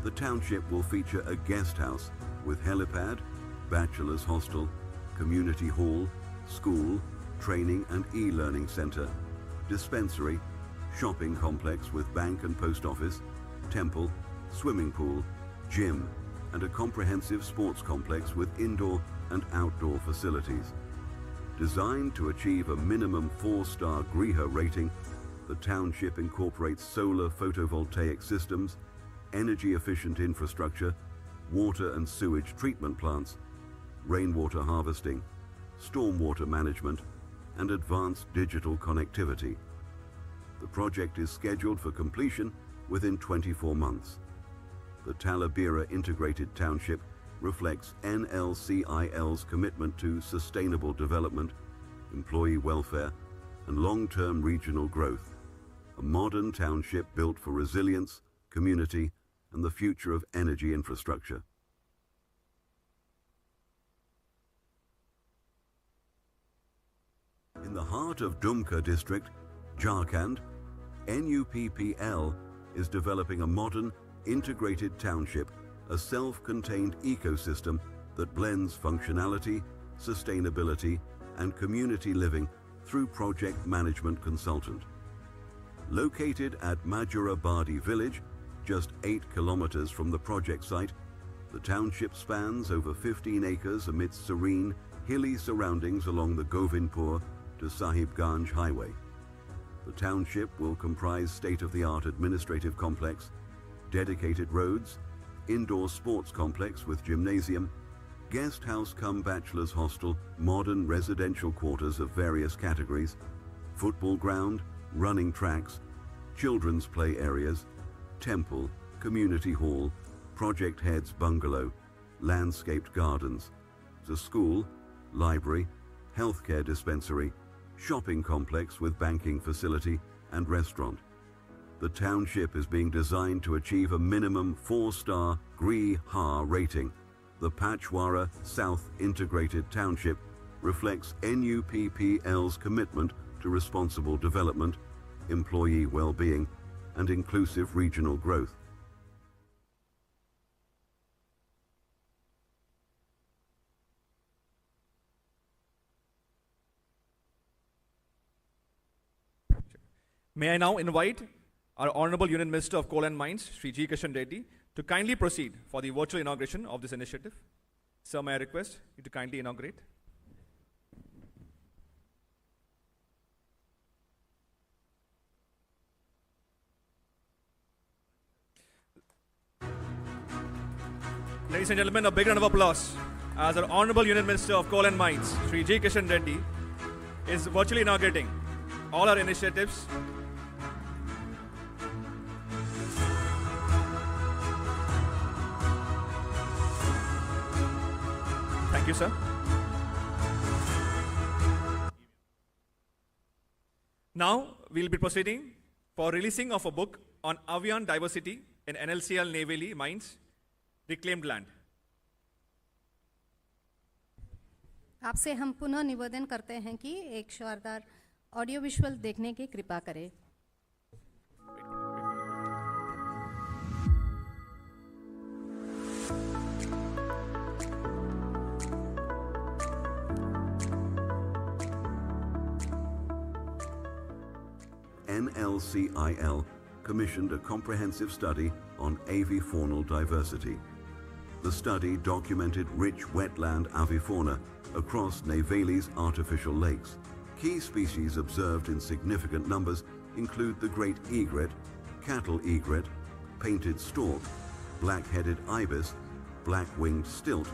Speaker 11: the township will feature a guest house with helipad, bachelor's hostel, community hall, school, training and e-learning center, dispensary, shopping complex with bank and post office, temple, swimming pool, gym, and a comprehensive sports complex with indoor and outdoor facilities. Designed to achieve a minimum 4-star GREHA rating, the township incorporates solar photovoltaic systems, energy-efficient infrastructure, water and sewage treatment plants, rainwater harvesting, stormwater management, and advanced digital connectivity. The project is scheduled for completion within 24 months. The Talabira Integrated Township reflects NLCIL's commitment to sustainable development, employee welfare, and long-term regional growth. A modern township built for resilience, community, and the future of energy infrastructure. In the heart of Dumka district, Jharkhand, NUPPL is developing a modern, integrated township, a self-contained ecosystem that blends functionality, sustainability, and community living through project management consultant. Located at Majurabadi village, just 8 kilometers from the project site, the township spans over 15 acres amidst serene, hilly surroundings along the Govindpur to Sahibganj highway. The township will comprise state-of-the-art administrative complex, dedicated roads, indoor sports complex with gymnasium, guest house cum bachelor's hostel, modern residential quarters of various categories, football ground, running tracks, children's play areas, temple, community hall, project head's bungalow, landscaped gardens, the school, library, healthcare dispensary, shopping complex with banking facility and restaurant. The township is being designed to achieve a minimum 4-star GREHA rating. The Pachwara South Integrated Township reflects NUPPL's commitment to responsible development, employee well-being, and inclusive regional growth.
Speaker 2: May I now invite our Honorable Union Minister of Coal and Mines, Shri G. Kishan Reddy, to kindly proceed for the virtual inauguration of this initiative. Sir, may I request you to kindly inaugurate? Ladies and gentlemen, a big round of applause as our Honorable Union Minister of Coal and Mines, Shri G. Kishan Reddy, is virtually inaugurating all our initiatives. Thank you, sir. Now, we'll be proceeding for releasing of a book on avian diversity in NLCL Neyveli mines, reclaimed land.
Speaker 1: आपसे हम पुनः निवेदन करते हैं कि एक शानदार audio visual देखने की कृपा करें.
Speaker 11: NLCIL commissioned a comprehensive study on avifaunal diversity. The study documented rich wetland avifauna across Neyveli's artificial lakes. Key species observed in significant numbers include the great egret, cattle egret, painted stork, black-headed ibis, black-winged stilt,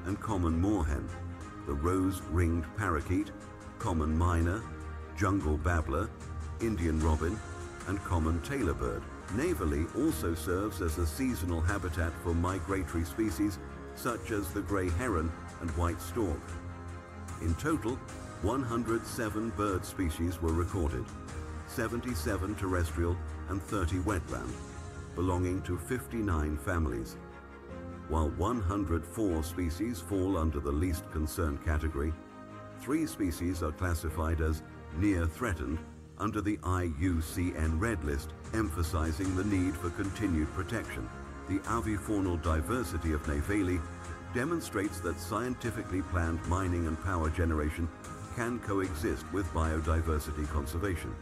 Speaker 11: and common moorhen, the rose-ringed parakeet, common myna, jungle babbler, Indian robin, and common tailor bird. Neyveli also serves as a seasonal habitat for migratory species such as the grey heron and white stork. In total, 107 bird species were recorded, 77 terrestrial and 30 wetland, belonging to 59 families. While 104 species fall under the least concern category, 3 species are classified as near threatened under the IUCN Red List, emphasizing the need for continued protection. The avifaunal diversity of Neyveli demonstrates that scientifically planned mining and power generation can coexist with biodiversity conservation.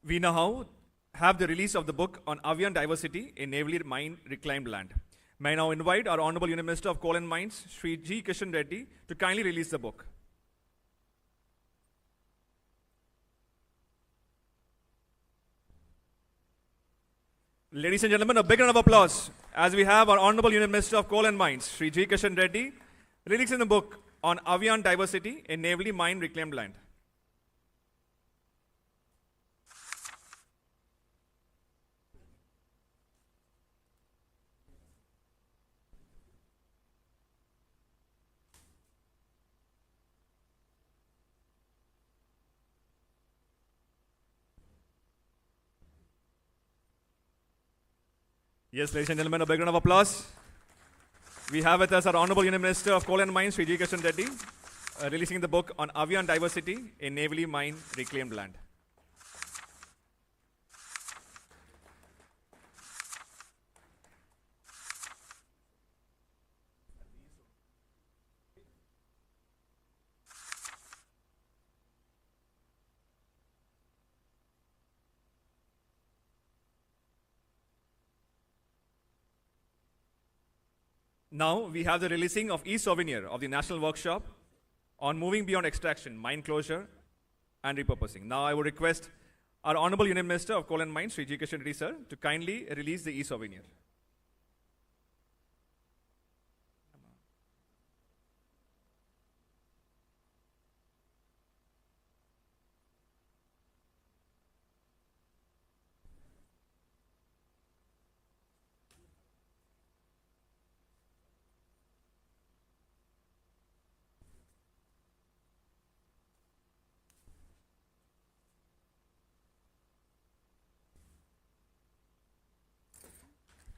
Speaker 2: We now have the release of the book on avian diversity in navally mined reclaimed land. May I now invite our Honorable Union Minister of Coal and Mines, Shri G. Kishan Reddy, to kindly release the book. Ladies and gentlemen, a big round of applause as we have our Honorable Union Minister of Coal and Mines, Shri G. Kishan Reddy, releasing the book on avian diversity in navally mined reclaimed land. Yes, ladies and gentlemen, a big round of applause. We have with us our Honorable Union Minister of Coal and Mines, Shri G. Kishan Reddy, releasing the book on avian diversity in navally mined reclaimed land. Now we have the releasing of e-souvenir of the National Workshop on moving beyond extraction, mine closure and repurposing. Now I would request our Honorable Union Minister of Coal and Mines, Shri G. Kishan Reddy sir, to kindly release the e-souvenir.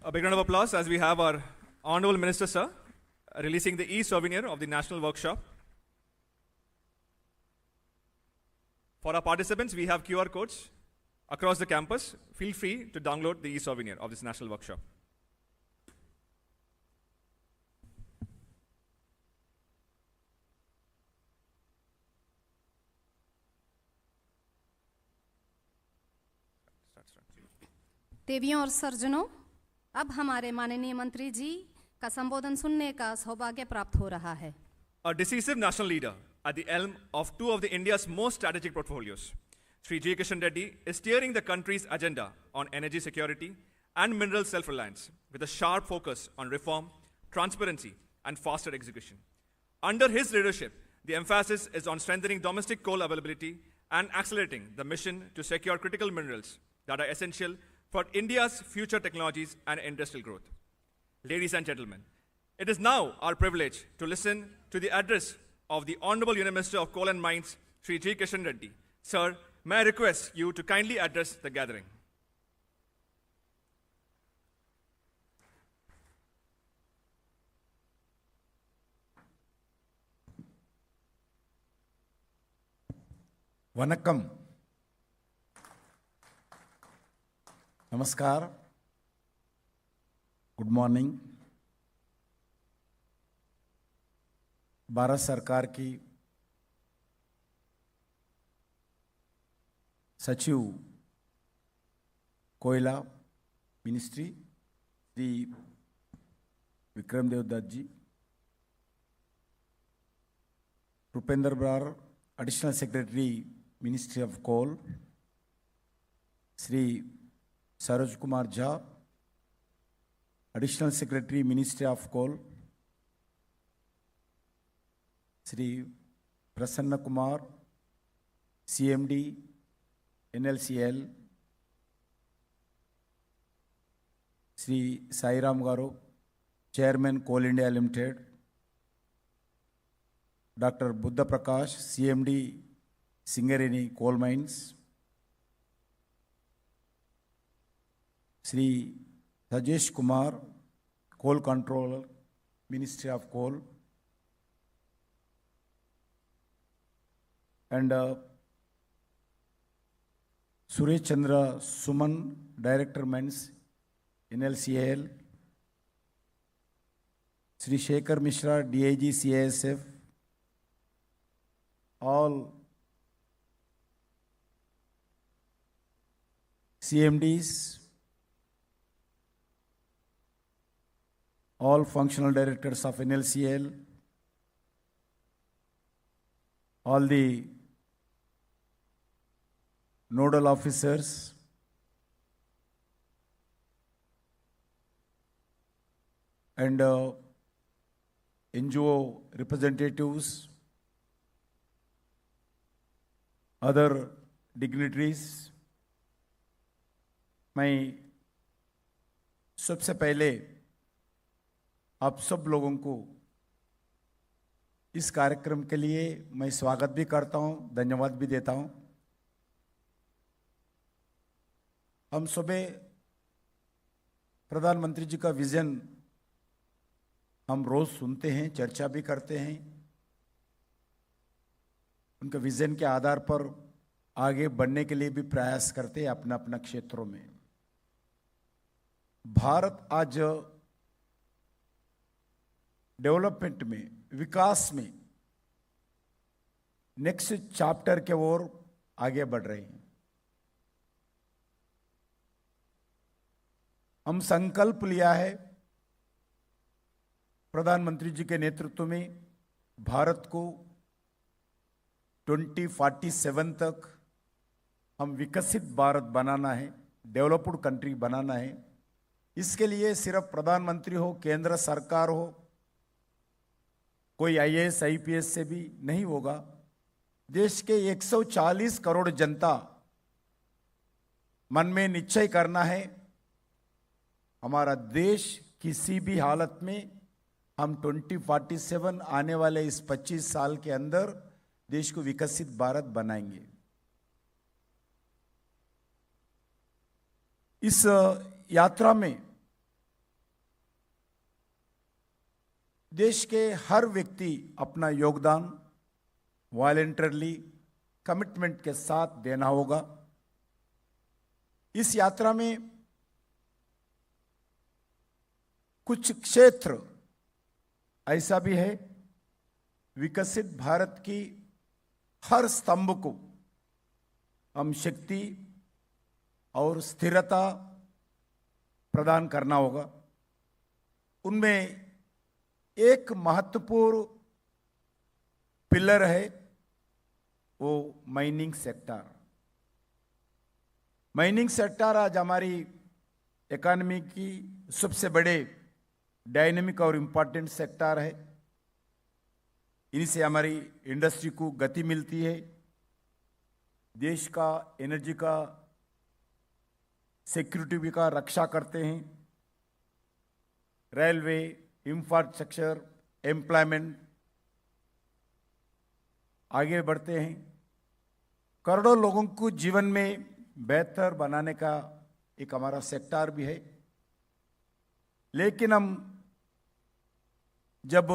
Speaker 2: A big round of applause as we have our Honorable Minister, sir, releasing the e-souvenir of the National Workshop. For our participants, we have QR codes across the campus. Feel free to download the e-souvenir of this National Workshop.
Speaker 1: देवियों और सर्जनों, अब हमारे माननीय मंत्री जी का संबोधन सुनने का सौभाग्य प्राप्त हो रहा है.
Speaker 2: A decisive national leader at the helm of two of the India's most strategic portfolios, Shri G. Kishan Reddy is steering the country's agenda on energy security and mineral self-reliance with a sharp focus on reform, transparency, and faster execution. Under his leadership, the emphasis is on strengthening domestic coal availability and accelerating the mission to secure critical minerals that are essential for India's future technologies and industrial growth. Ladies and gentlemen, it is now our privilege to listen to the address of the Honorable Union Minister of Coal and Mines, Shri G. Kishan Reddy. Sir, may I request you to kindly address the gathering.
Speaker 12: Vanakkam नमस्कार good morning Bharat सरकार की सचिव कोयला ministry Shri Vikram Devdatt ji, Bhupendra Brar additional secretary ministry of coal, Shri Saroj Kumar Jha additional secretary ministry of coal, Shri Prasanna Kumar CMD NLCL, Shri Sairam garu chairman coal India limited, doctor Buddha Prakash CMD Singareni coal mines, Shri Rajesh Kumar coal controller ministry of coal, and Suresh Chandra Suman, Director Mines, NLCL, Sri Shekhar Mishra, DIG CISF, all CMDs, all functional directors of NLCL, all the nodal officers, and NGO representatives, other dignitaries, मैं सबसे पहले आप सब लोगों को इस कार्यक्रम के लिए मैं स्वागत भी करता हूं, धन्यवाद भी देता हूं। हम सुबह प्रधानमंत्री जी का विजन हम रोज सुनते हैं, चर्चा भी करते हैं। उनके विजन के आधार पर आगे बढ़ने के लिए भी प्रयास करते हैं अपना अपना क्षेत्रों में। भारत आज डेवलपमेंट में, विकास में नेक्स्ट चैप्टर के ओर आगे बढ़ रहे हैं। हम संकल्प लिया है प्रधानमंत्री जी के नेतृत्व में भारत को 2047 तक हम विकसित भारत बनाना है, डेवलप्ड कंट्री बनाना है। इसके लिए सिर्फ प्रधानमंत्री हो, केंद्र सरकार हो, कोई IAS IPS से भी नहीं होगा। देश के 140 करोड़ जनता मन में निश्चय करना है, हमारा देश किसी भी हालत में हम 2047 आने वाले इस 25 साल के अंदर देश को विकसित भारत बनाएंगे। इस यात्रा में देश के हर व्यक्ति अपना योगदान वॉलंटरली, कमिटमेंट के साथ देना होगा। इस यात्रा में कुछ क्षेत्र ऐसा भी है, विकसित भारत की हर स्तंभ को हम शक्ति और स्थिरता प्रदान करना होगा। उनमें एक महत्वपूर्ण पिलर है वो माइनिंग सेक्टर। माइनिंग सेक्टर आज हमारी इकोनॉमी की सबसे बड़े डायनेमिक और इम्पोर्टेंट सेक्टर है। इनसे हमारी इंडस्ट्री को गति मिलती है, देश का एनर्जी का सिक्योरिटी का रक्षा करते हैं, रेलवे, इंफ्रास्ट्रक्चर, एम्प्लॉयमेंट आगे बढ़ते हैं। करोड़ों लोगों को जीवन में बेहतर बनाने का एक हमारा सेक्टर भी है। लेकिन हम जब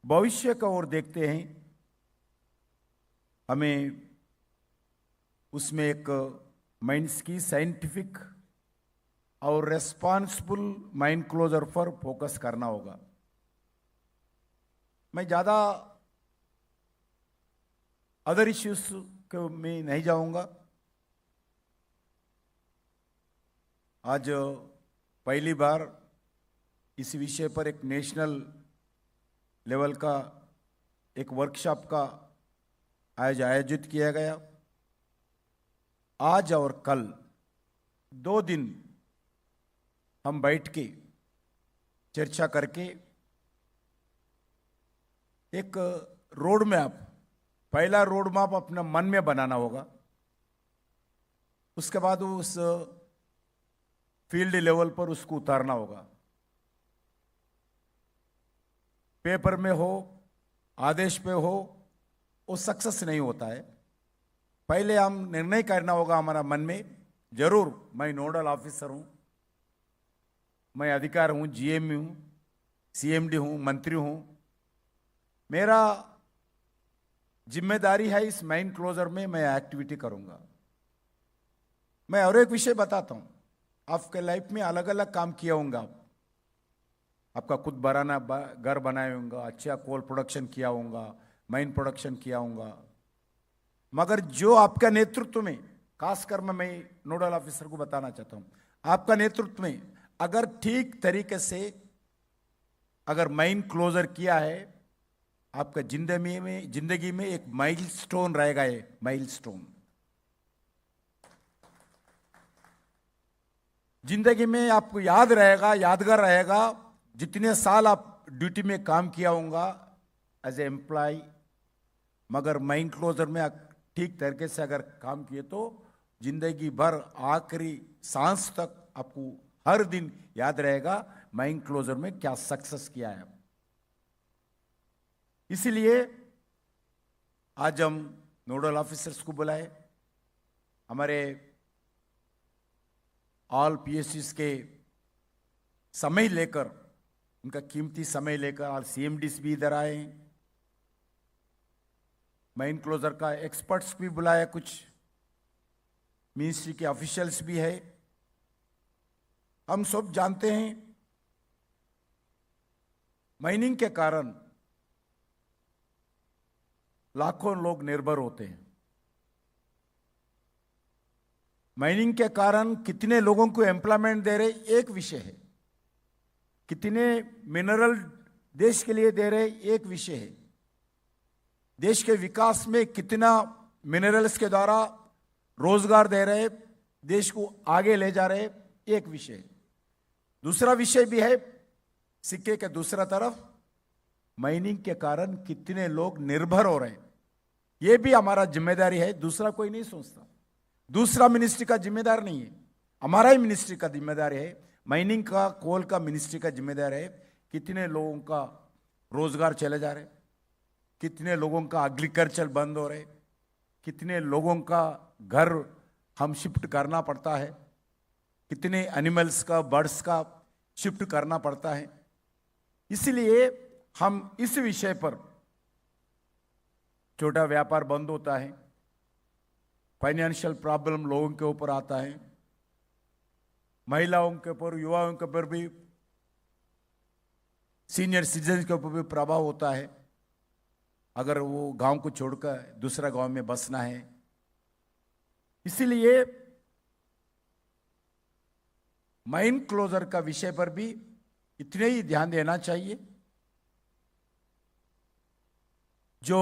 Speaker 12: भविष्य का ओर देखते हैं, हमें उसमें एक माइंस की साइंटिफिक और रेस्पॉन्सिबल माइंड क्लोजर पर फोकस करना होगा। मैं ज़्यादा अदर इश्यूज में नहीं जाऊंगा। आज पहली बार इस विषय पर एक नेशनल लेवल का एक वर्कशॉप का आज आयोजित किया गया। आज और कल 2 दिन हम बैठ के चर्चा करके एक रोड मैप, पहला रोड मैप अपना मन में बनाना होगा। उसके बाद उस फील्ड लेवल पर उसको उतारना होगा। पेपर में हो, आदेश पे हो, वो सक्सेस नहीं होता है। पहले हम निर्णय करना होगा हमारा मन में, जरूर मैं नोडल ऑफिसर हूं, मैं अधिकार हूं, GM हूं, CMD हूं, मंत्री हूं, मेरा जिम्मेदारी है इस माइंड क्लोजर में मैं एक्टिविटी करूंगा। मैं और एक विषय बताता हूं, आपके लाइफ में अलग अलग काम किया होगा। आपका खुद घर बनाया होगा, अच्छा कोल प्रोडक्शन किया होगा, माइन प्रोडक्शन किया होगा, मगर जो आपका नेतृत्व में, खासकर मैं नोडल ऑफिसर को बताना चाहता हूं, आपका नेतृत्व में अगर ठीक तरीके से अगर माइन क्लोजर किया है, आपका जिंदगी में एक माइलस्टोन रहेगा, ये माइलस्टोन जिंदगी में आपको याद रहेगा, यादगार रहेगा, जितने साल आप ड्यूटी में काम किया होगा एज ए एम्प्लॉय, मगर माइन क्लोजर में ठीक तरीके से अगर काम किए तो जिंदगी भर आखिरी सांस तक आपको हर दिन याद रहेगा माइन क्लोजर में क्या सक्सेस किया है। इसलिए आज हम नोडल ऑफिसर्स को बुलाए, हमारे ऑल पीएससीज के समय लेकर, उनका कीमती समय लेकर ऑल सीएमडीज भी इधर आए, माइन क्लोजर का एक्सपर्ट्स भी बुलाया, कुछ मिनिस्ट्री के ऑफिशियल्स भी है। हम सब जानते हैं माइनिंग के कारण लाखों लोग निर्भर होते हैं। माइनिंग के कारण कितने लोगों को एम्प्लॉयमेंट दे रहे एक विषय है, कितने मिनरल देश के लिए दे रहे एक विषय है, देश के विकास में कितना मिनरल्स के द्वारा रोजगार दे रहे, देश को आगे ले जा रहे एक विषय है। दूसरा विषय भी है, सिक्के के दूसरा तरफ माइनिंग के कारण कितने लोग निर्भर हो रहे हैं, यह भी हमारा जिम्मेदारी है, दूसरा कोई नहीं सोचता, दूसरा मिनिस्ट्री का जिम्मेदार नहीं है, हमारा ही मिनिस्ट्री का जिम्मेदारी है, माइनिंग का, कोल का मिनिस्ट्री का जिम्मेदार है। कितने लोगों का रोजगार चले जा रहे, कितने लोगों का एग्रीकल्चर बंद हो रहे, कितने लोगों का घर हम शिफ्ट करना पड़ता है, कितने एनिमल्स का, बर्ड्स का शिफ्ट करना पड़ता है। इसलिए हम इस विषय पर, छोटा व्यापार बंद होता है, फाइनेंशियल प्रॉब्लम लोगों के ऊपर आता है, महिलाओं के ऊपर, युवाओं के ऊपर भी, सीनियर सिटीजन के ऊपर भी प्रभाव होता है अगर वो गांव को छोड़कर दूसरा गांव में बसना है। इसलिए माइन क्लोजर का विषय पर भी इतने ही ध्यान देना चाहिए। जो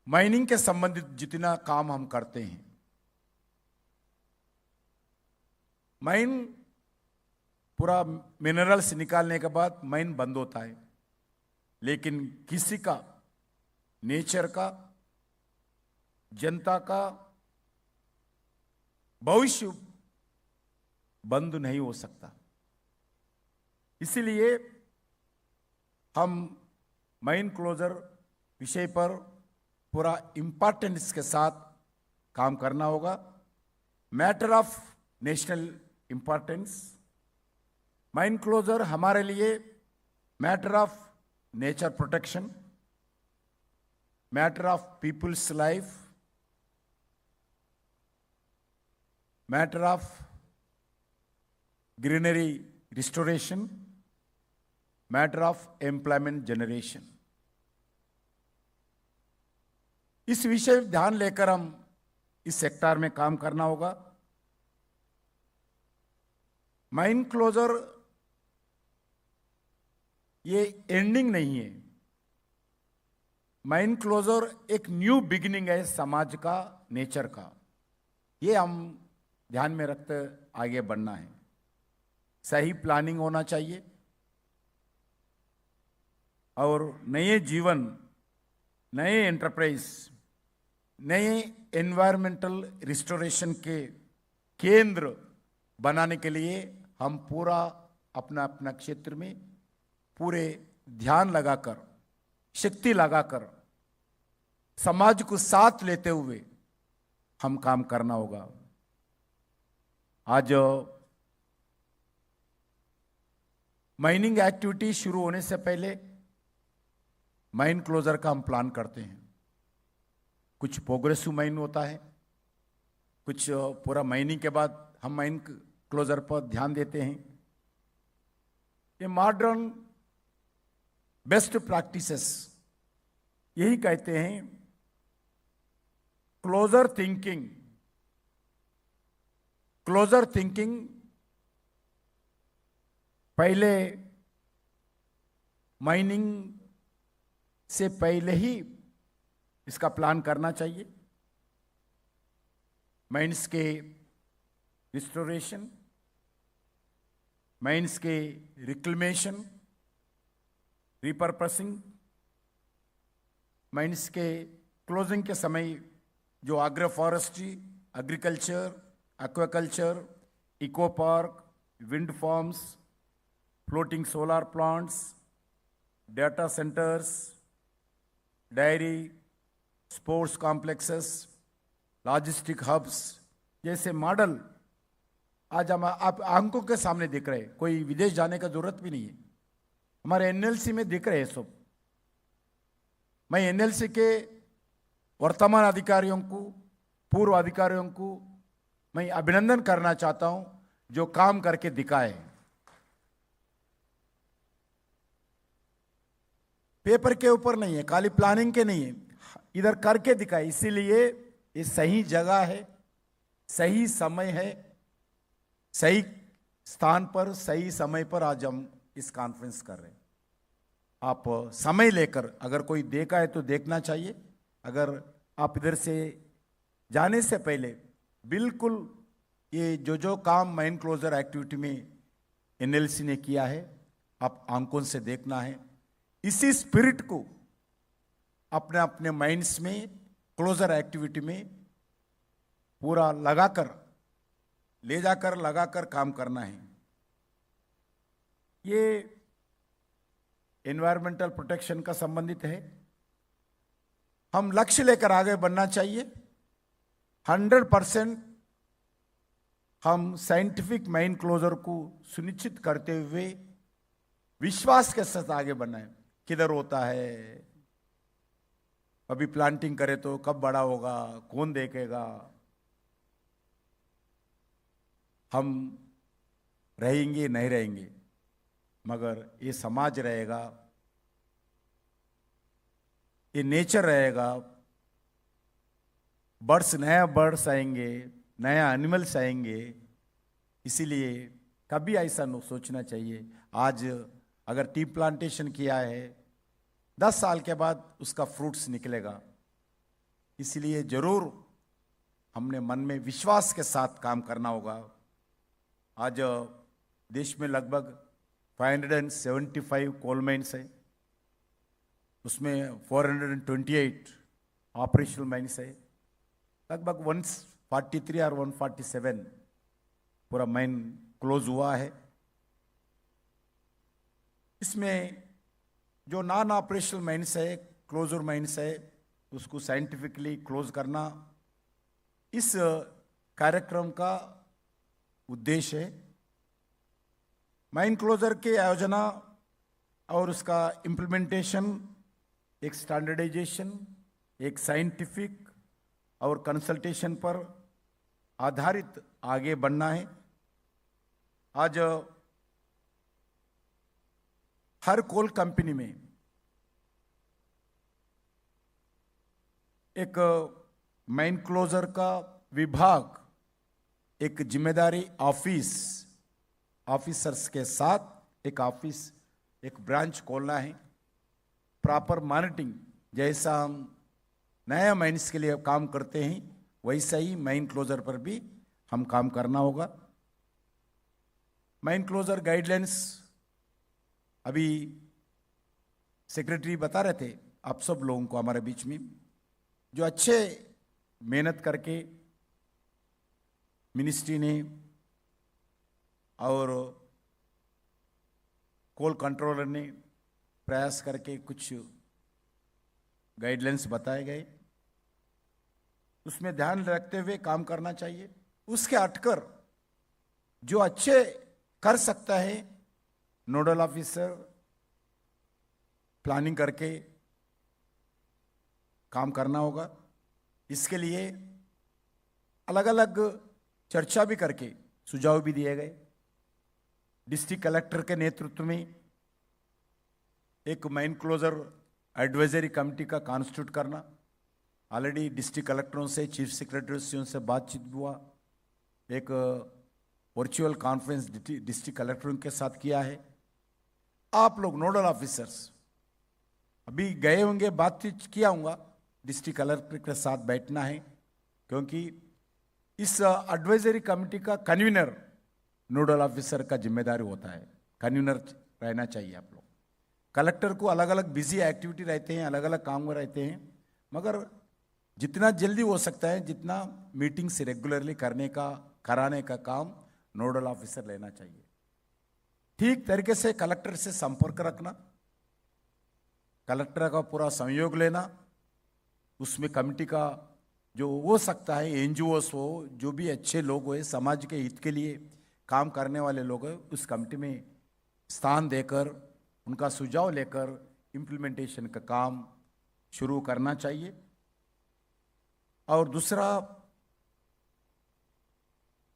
Speaker 12: माइनिंग के संबंधित जितना काम हम करते हैं, माइन पूरा मिनरल्स निकालने के बाद माइन बंद होता है, लेकिन किसी का, नेचर का, जनता का भविष्य बंद नहीं हो सकता। इसलिए हम माइन क्लोजर विषय पर पूरा इंपॉर्टेंस के साथ काम करना होगा। Matter of national importance, mine closure हमारे लिए matter of nature protection, matter of people's life, matter of greenery restoration, matter of employment generation. इस विषय पर ध्यान लेकर हम इस सेक्टर में काम करना होगा। माइन क्लोजर ये एंडिंग नहीं है, माइन क्लोजर एक न्यू बिगिनिंग है समाज का, नेचर का। ये हम ध्यान में रखते आगे बढ़ना है। सही प्लानिंग होना चाहिए और नए जीवन, नए एंटरप्राइज, नए एनवायरमेंटल रिस्टोरेशन के केंद्र बनाने के लिए हम पूरा अपना अपना क्षेत्र में पूरे ध्यान लगाकर, शक्ति लगाकर, समाज को साथ लेते हुए हम काम करना होगा। आज माइनिंग एक्टिविटी शुरू होने से पहले माइन क्लोजर का हम प्लान करते हैं। कुछ प्रोग्रेसिव माइन होता है, कुछ पूरा माइनिंग के बाद हम माइन क्लोजर पर ध्यान देते हैं। ये मॉडर्न बेस्ट प्रैक्टिसेस यही कहते हैं क्लोजर थिंकिंग। क्लोजर थिंकिंग पहले माइनिंग से पहले ही इसका प्लान करना चाहिए। माइंस के रिस्टोरेशन, माइंस के रिक्लेमेशन, रिपर्पसिंग, माइंस के क्लोजिंग के समय जो agro forestry, agriculture, aquaculture, eco park, wind farms, floating solar plants, data centres, dairy, sports complexes, logistic hubs जैसे मॉडल आज हम आप आंखों के सामने दिख रहे हैं। कोई विदेश जाने का जरूरत भी नहीं है, हमारे एनएलसी में दिख रहे हैं सब। मैं एनएलसी के वर्तमान अधिकारियों को, पूर्व अधिकारियों को मैं अभिनंदन करना चाहता हूं जो काम करके दिखाए। पेपर के ऊपर नहीं है, खाली प्लानिंग के नहीं है, इधर करके दिखाए। इसीलिए ये सही जगह है, सही समय है, सही स्थान पर सही समय पर आज हम इस कॉन्फ्रेंस कर रहे हैं। आप समय लेकर, अगर कोई देखा है तो देखना चाहिए। अगर आप इधर से जाने से पहले बिल्कुल ये जो काम माइन क्लोजर एक्टिविटी में एनएलसी ने किया है आप आंखों से देखना है। इसी स्पिरिट को अपने अपने माइंड्स में क्लोजर एक्टिविटी में पूरा लगाकर ले जाकर लगाकर काम करना है। ये एनवायरमेंटल प्रोटेक्शन का संबंधित है। हम लक्ष्य लेकर आगे बढ़ना चाहिए। 100% हम साइंटिफिक माइन क्लोजर को सुनिश्चित करते हुए विश्वास के साथ आगे बढ़ना है। किधर होता है, अभी प्लांटिंग करे तो कब बड़ा होगा, कौन देखेगा, हम रहेंगे नहीं रहेंगे, मगर ये समाज रहेगा, ये नेचर रहेगा। बर्ड्स, नया बर्ड्स आएंगे, नया एनिमल्स आएंगे। इसीलिए कभी ऐसा सोचना चाहिए। आज अगर टी प्लांटेशन किया है 10 साल के बाद उसका फ्रूट्स निकलेगा। इसलिए जरूर हमने मन में विश्वास के साथ काम करना होगा। आज देश में लगभग 575 कोल माइन्स है, उसमें 428 ऑपरेशनल माइन्स है। लगभग 143 और 147 पूरा माइन क्लोज हुआ है। इसमें जो नॉन ऑपरेशनल माइन्स है, क्लोजर माइन्स है, उसको साइंटिफिकली क्लोज करना इस कार्यक्रम का उद्देश्य है। माइन क्लोजर के आयोजना और उसका इम्प्लीमेंटेशन एक स्टैंडर्डाइजेशन, एक साइंटिफिक और कंसल्टेशन पर आधारित आगे बढ़ना है। आज हर कोल कंपनी में एक माइन क्लोजर का विभाग, एक जिम्मेदारी ऑफिसर्स के साथ एक ऑफिस, एक ब्रांच खोलना है। प्रॉपर मॉनिटरिंग, जैसा हम नया माइन्स के लिए काम करते हैं वैसा ही माइन क्लोजर पर भी हम काम करना होगा। माइन क्लोजर गाइडलाइंस अभी सेक्रेटरी बता रहे थे आप सब लोगों को हमारे बीच में, जो अच्छे मेहनत करके मिनिस्ट्री ने और कोल कंट्रोलर ने प्रयास करके कुछ गाइडलाइंस बताए गए, उसमें ध्यान रखते हुए काम करना चाहिए। उसके हटकर जो अच्छे कर सकता है नोडल ऑफिसर प्लानिंग करके काम करना होगा। इसके लिए अलग अलग चर्चा भी करके सुझाव भी दिए गए। डिस्ट्रिक्ट कलेक्टर के नेतृत्व में एक माइन क्लोजर एडवाइजरी कमेटी का कॉन्स्टिट्यूट करना, ऑलरेडी डिस्ट्रिक्ट कलेक्टरों से, चीफ सेक्रेटरी से उनसे बातचीत हुआ, एक वर्चुअल कॉन्फ्रेंस डिस्ट्रिक्ट कलेक्टरों के साथ किया है। आप लोग नोडल ऑफिसर्स अभी गए होंगे, बातचीत किया होगा, डिस्ट्रिक्ट कलेक्टर के साथ बैठना है, क्योंकि इस एडवाइजरी कमेटी का कन्वीनर नोडल ऑफिसर का जिम्मेदारी होता है, कन्वीनर रहना चाहिए आप लोग। कलेक्टर को अलग अलग बिजी एक्टिविटी रहते हैं, अलग अलग काम रहते हैं, मगर जितना जल्दी हो सकता है, जितना मीटिंग्स रेगुलरली कराने का काम नोडल ऑफिसर लेना चाहिए। ठीक तरीके से कलेक्टर से संपर्क रखना, कलेक्टर का पूरा सहयोग लेना, उसमें कमेटी का जो हो सकता है, एनजीओस हो, जो भी अच्छे लोग हो, समाज के हित के लिए काम करने वाले लोग हैं, उस कमेटी में स्थान देकर उनका सुझाव लेकर इम्प्लीमेंटेशन का काम शुरू करना चाहिए। और दूसरा,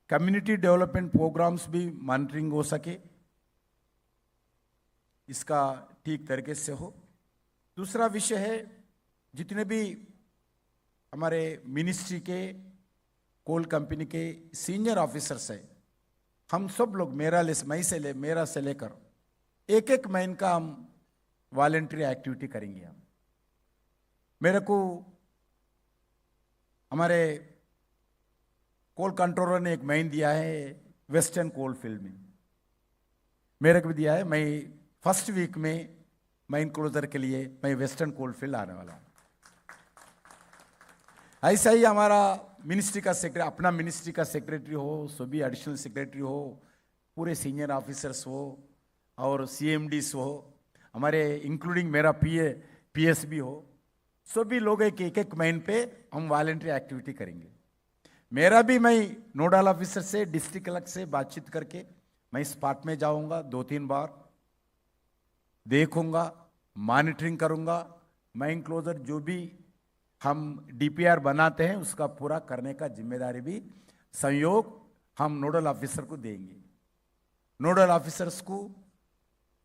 Speaker 12: कम्युनिटी डेवलपमेंट प्रोग्राम्स भी मॉनिटरिंग हो सके, इसका ठीक तरीके से हो। दूसरा विषय है, जितने भी हमारे मिनिस्ट्री के, कोल कंपनी के सीनियर ऑफिसर्स हैं, हम सब लोग मेरा से लेकर एक एक महीने का हम वॉलंटरी एक्टिविटी करेंगे। हम मेरे को हमारे कोल कंट्रोलर ने एक महीने दिया है वेस्टर्न कोल फील्ड में, मेरे को भी दिया है। मैं फर्स्ट वीक में माइन क्लोजर के लिए मैं वेस्टर्न कोल फील्ड आने वाला हूँ। ऐसा ही हमारा मिनिस्ट्री का सेक्रेटरी, अपना मिनिस्ट्री का सेक्रेटरी हो, सभी एडिशनल सेक्रेटरी हो, पूरे सीनियर ऑफिसर्स हो और सीएमडीस हो, हमारे इंक्लूडिंग मेरा पीएस भी हो, सभी लोग एक महीने पे हम वॉलंटरी एक्टिविटी करेंगे। मेरा भी, मैं नोडल ऑफिसर से, डिस्ट्रिक्ट कलेक्टर से बातचीत करके मैं स्पॉट में जाऊंगा, 2-3 बार देखूंगा, मॉनिटरिंग करूंगा। माइन क्लोजर जो भी हम डीपीआर बनाते हैं उसका पूरा करने का जिम्मेदारी भी संयोग हम नोडल ऑफिसर को देंगे। नोडल ऑफिसर्स को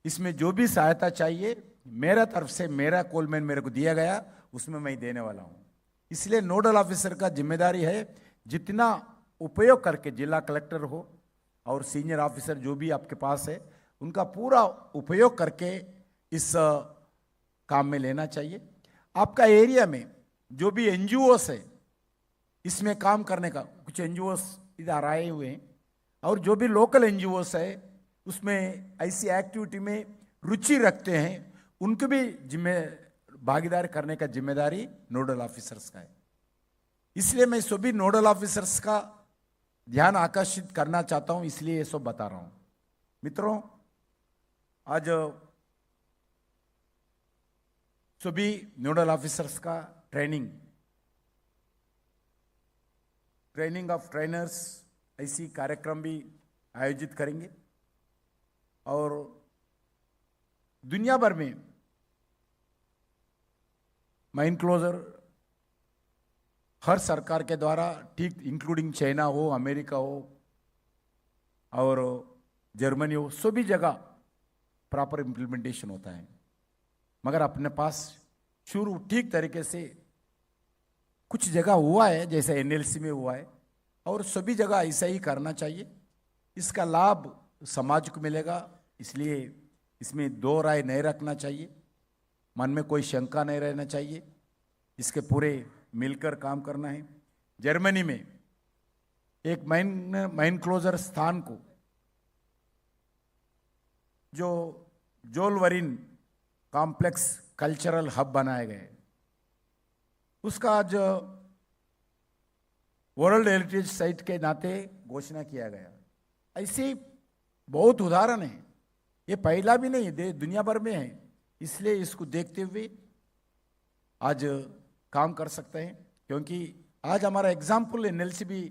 Speaker 12: इसमें जो भी सहायता चाहिए मेरा तरफ से, मेरा कोलमैन मेरे को दिया गया, उसमें मैं देने वाला हूं। इसलिए नोडल ऑफिसर का जिम्मेदारी है जितना उपयोग करके, जिला कलेक्टर हो और सीनियर ऑफिसर जो भी आपके पास है, उनका पूरा उपयोग करके इस काम में लेना चाहिए। आपका एरिया में जो भी एनजीओस है, इसमें काम करने का, कुछ एनजीओस इधर आए हुए हैं, और जो भी लोकल एनजीओस है उसमें ऐसी एक्टिविटी में रुचि रखते हैं, उनको भी भागीदारी करने का जिम्मेदारी नोडल ऑफिसर्स का है। इसलिए मैं सभी नोडल ऑफिसर्स का ध्यान आकर्षित करना चाहता हूं, इसलिए ये सब बता रहा हूं। मित्रों, आज सभी नोडल ऑफिसर्स का ट्रेनिंग ऑफ ट्रेनर्स, ऐसी कार्यक्रम भी आयोजित करेंगे। और दुनिया भर में माइन क्लोजर हर सरकार के द्वारा, ठीक इंक्लूडिंग चाइना हो, अमेरिका हो और जर्मनी हो, सभी जगह प्रॉपर इम्प्लीमेंटेशन होता है। मगर अपने पास शुरू ठीक तरीके से कुछ जगह हुआ है, जैसे एनएलसी में हुआ है, और सभी जगह ऐसा ही करना चाहिए। इसका लाभ समाज को मिलेगा, इसलिए इसमें दो राय नहीं रखना चाहिए, मन में कोई शंका नहीं रहना चाहिए, इसके पूरे मिलकर काम करना है। जर्मनी में एक माइन क्लोजर स्थान को जो जोलवरिन कॉम्प्लेक्स कल्चरल हब बनाए गए, उसका आज वर्ल्ड हेरिटेज साइट के नाते घोषणा किया गया। ऐसे बहुत उदाहरण है, ये पहला भी नहीं, दुनिया भर में है। इसलिए इसको देखते हुए आज काम कर सकते हैं, क्योंकि आज हमारा एग्जाम्पल एनएलसी भी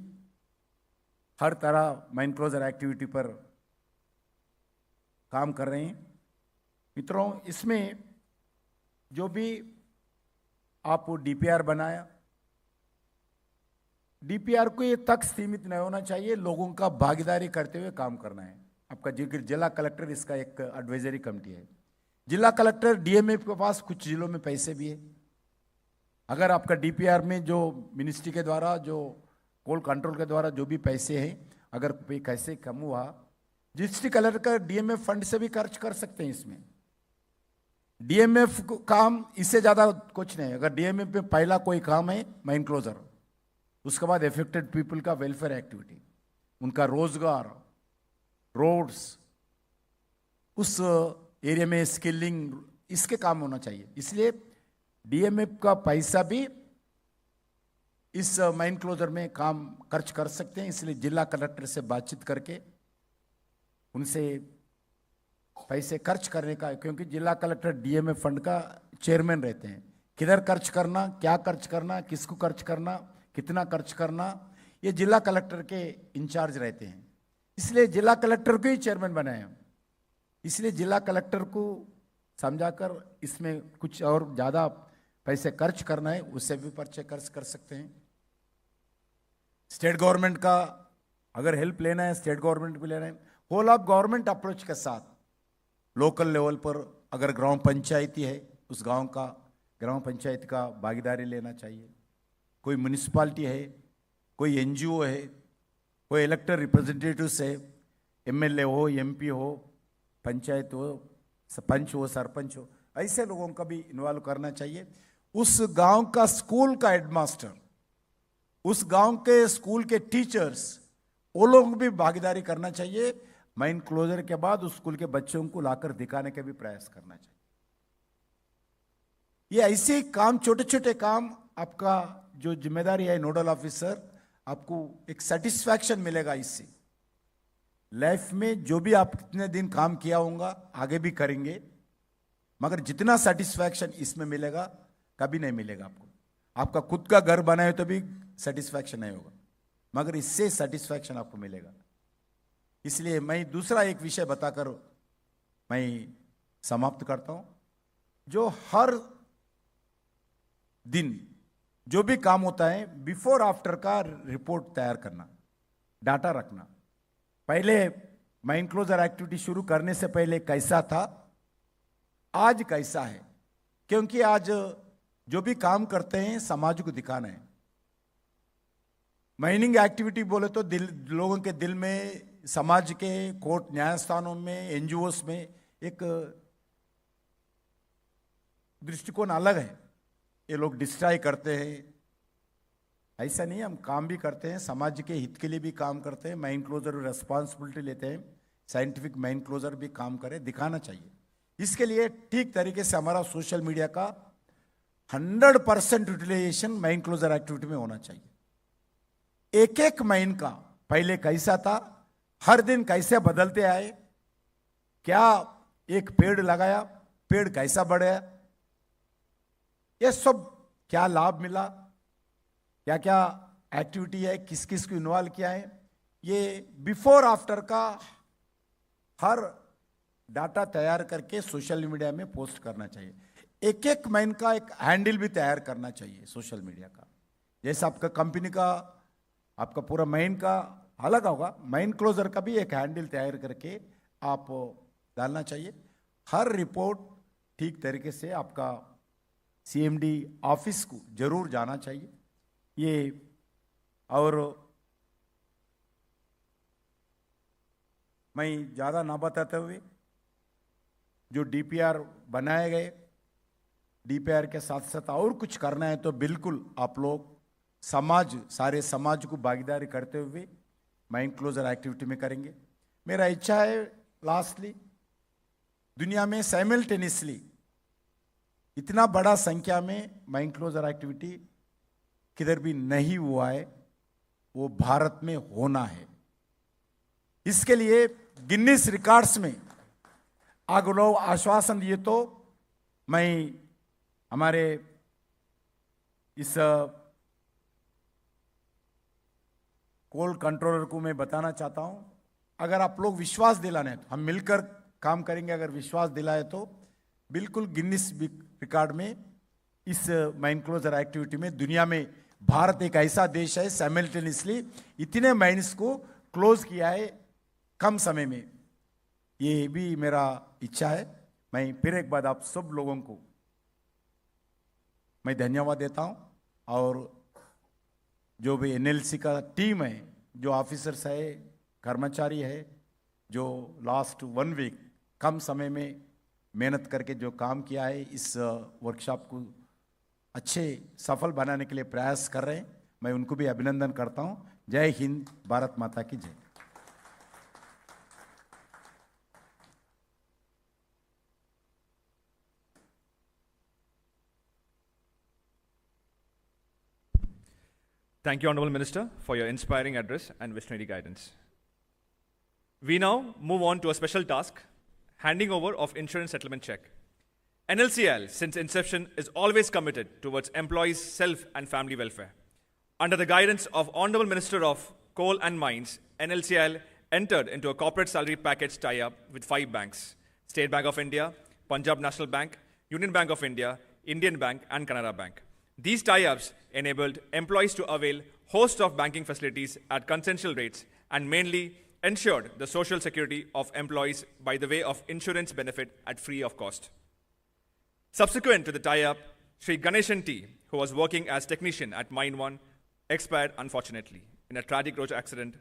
Speaker 12: हर तरह माइन क्लोजर एक्टिविटी पर काम कर रहे हैं। मित्रों, इसमें जो भी आप डीपीआर बनाया, डीपीआर को ये तक सीमित नहीं होना चाहिए, लोगों का भागीदारी करते हुए काम करना है। आपका जिला कलेक्टर इसका एक एडवाइजरी कमेटी है। जिला कलेक्टर डीएमएफ के पास कुछ जिलों में पैसे भी है। अगर आपका डीपीआर में जो मिनिस्ट्री के द्वारा जो कोल कंट्रोल के द्वारा जो भी पैसे हैं, अगर कोई कैसे कम हुआ, डिस्ट्रिक्ट कलेक्टर का डीएमएफ फंड से भी खर्च कर सकते हैं। इसमें डीएमएफ काम इससे ज़्यादा कुछ नहीं। अगर डीएमएफ में पहला कोई काम है माइन क्लोजर, उसके बाद एफेक्टेड पीपल का वेलफेयर एक्टिविटी, उनका रोजगार, रोड्स, उस एरिया में स्किलिंग, इसके काम होना चाहिए। इसलिए डीएमएफ का पैसा भी इस माइन क्लोजर में काम खर्च कर सकते हैं। इसलिए जिला कलेक्टर से बातचीत करके उनसे पैसे खर्च करने का, क्योंकि जिला कलेक्टर डीएमएफ फंड का चेयरमैन रहते हैं, किधर खर्च करना, क्या खर्च करना, किसको खर्च करना, कितना खर्च करना, ये जिला कलेक्टर के इंचार्ज रहते हैं। इसलिए जिला कलेक्टर को ही चेयरमैन बनाए हैं। इसलिए जिला कलेक्टर को समझाकर इसमें कुछ और ज़्यादा पैसे खर्च करना है, उससे भी पर्चे खर्च कर सकते हैं। स्टेट गवर्नमेंट का अगर हेल्प लेना है, स्टेट गवर्नमेंट भी लेना है, होल ऑफ गवर्नमेंट अप्रोच के साथ लोकल लेवल पर अगर ग्राम पंचायती है, उस गांव का ग्राम पंचायत का भागीदारी लेना चाहिए। कोई म्यूनिसिपालिटी है, कोई एनजीओ है, कोई इलेक्टेड रिप्रेजेंटेटिव्स है, एमएलए हो, एमपी हो, पंचायत हो, पंच हो, सरपंच हो, ऐसे लोगों का भी इन्वॉल्व करना चाहिए। उस गांव का स्कूल का हेडमास्टर, उस गांव के स्कूल के टीचर्स, वो लोग भी भागीदारी करना चाहिए। माइन क्लोजर के बाद उस स्कूल के बच्चों को लाकर दिखाने के भी प्रयास करना चाहिए। ये ऐसे काम, छोटे छोटे काम, आपका जो जिम्मेदारी है नोडल ऑफिसर, आपको एक सेटिस्फैक्शन मिलेगा इससे। लाइफ में जो भी आप कितने दिन काम किया होगा, आगे भी करेंगे, मगर जितना सेटिस्फैक्शन इसमें मिलेगा कभी नहीं मिलेगा आपको। आपका खुद का घर बनाए तो भी सेटिस्फैक्शन नहीं होगा, मगर इससे सेटिस्फैक्शन आपको मिलेगा। इसलिए मैं दूसरा एक विषय बताकर मैं समाप्त करता हूं। जो हर दिन जो भी काम होता है, बिफोर आफ्टर का रिपोर्ट तैयार करना, डाटा रखना। पहले माइन क्लोजर एक्टिविटी शुरू करने से पहले कैसा था, आज कैसा है, क्योंकि आज जो भी काम करते हैं समाज को दिखाना है। माइनिंग एक्टिविटी बोले तो लोगों के दिल में, समाज के कोर्ट न्यायस्थानों में, एनजीओस में एक दृष्टिकोण अलग है। ये लोग डिस्ट्रॉय करते हैं, ऐसा नहीं है। हम काम भी करते हैं, समाज के हित के लिए भी काम करते हैं, माइन क्लोजर रेस्पॉन्सिबिलिटी लेते हैं, साइंटिफिक माइन क्लोजर भी काम करें, दिखाना चाहिए। इसके लिए ठीक तरीके से हमारा सोशल मीडिया का 100% यूटिलाइजेशन माइन क्लोजर एक्टिविटी में होना चाहिए। एक एक माइन का पहले कैसा था, हर दिन कैसे बदलते आए, क्या एक पेड़ लगाया, पेड़ कैसा बढ़ा, ये सब क्या लाभ मिला, क्या क्या एक्टिविटी है, किस किस को इन्वॉल्व किया है, ये बिफोर आफ्टर का हर डाटा तैयार करके सोशल मीडिया में पोस्ट करना चाहिए। एक एक माइन का एक हैंडल भी तैयार करना चाहिए सोशल मीडिया का। जैसे आपका कंपनी का, आपका पूरा माइन का अलग होगा, माइन क्लोजर का भी एक हैंडल तैयार करके आप डालना चाहिए। हर रिपोर्ट ठीक तरीके से आपका सीएमडी ऑफिस को जरूर जाना चाहिए। ये और मैं ज़्यादा ना बताते हुए, जो डीपीआर बनाए गए, डीपीआर के साथ साथ और कुछ करना है तो बिल्कुल आप लोग समाज, सारे समाज को भागीदारी करते हुए माइन क्लोजर एक्टिविटी में करेंगे। मेरा इच्छा है लास्टली, दुनिया में साइमल्टेनियसली इतना बड़ा संख्या में माइन क्लोजर एक्टिविटी किधर भी नहीं हुआ है, वो भारत में होना है। इसके लिए गिनीज रिकॉर्ड्स में अगर लोग आश्वासन दिए तो मैं हमारे इस कोल कंट्रोलर को मैं बताना चाहता हूं, अगर आप लोग विश्वास दिलाने तो हम मिलकर काम करेंगे। अगर विश्वास दिलाए तो बिल्कुल गिनीज रिकॉर्ड में इस माइन क्लोजर एक्टिविटी में दुनिया में भारत एक ऐसा देश है साइमल्टेनियसली इतने माइन्स को क्लोज किया है कम समय में। ये भी मेरा इच्छा है। मैं फिर एक बार आप सब लोगों को मैं धन्यवाद देता हूँ, और जो भी एनएलसी का टीम है, जो ऑफिसर्स है, कर्मचारी है, जो लास्ट 1 वीक कम समय में मेहनत करके जो काम किया है, इस वर्कशॉप को अच्छे सफल बनाने के लिए प्रयास कर रहे हैं, मैं उनको भी अभिनंदन करता हूं। जय हिंद, भारत माता की जय।
Speaker 2: Thank you, Honorable Minister, for your inspiring address and visionary guidance. We now move on to a special task, handing over of insurance settlement check. NLCL, since inception, is always committed towards employees' self and family welfare. Under the guidance of Honorable Minister of Coal and Mines, NLCL entered into a corporate salary package tie-up with 5 banks: State Bank of India, Punjab National Bank, Union Bank of India, Indian Bank, and Canara Bank. These tie-ups enabled employees to avail host of banking facilities at concessional rates and mainly ensured the social security of employees by the way of insurance benefit at free of cost. Subsequent to the tie-up, Sri Ganeshan T, who was working as technician at Mine 1, expired unfortunately in a tragic road accident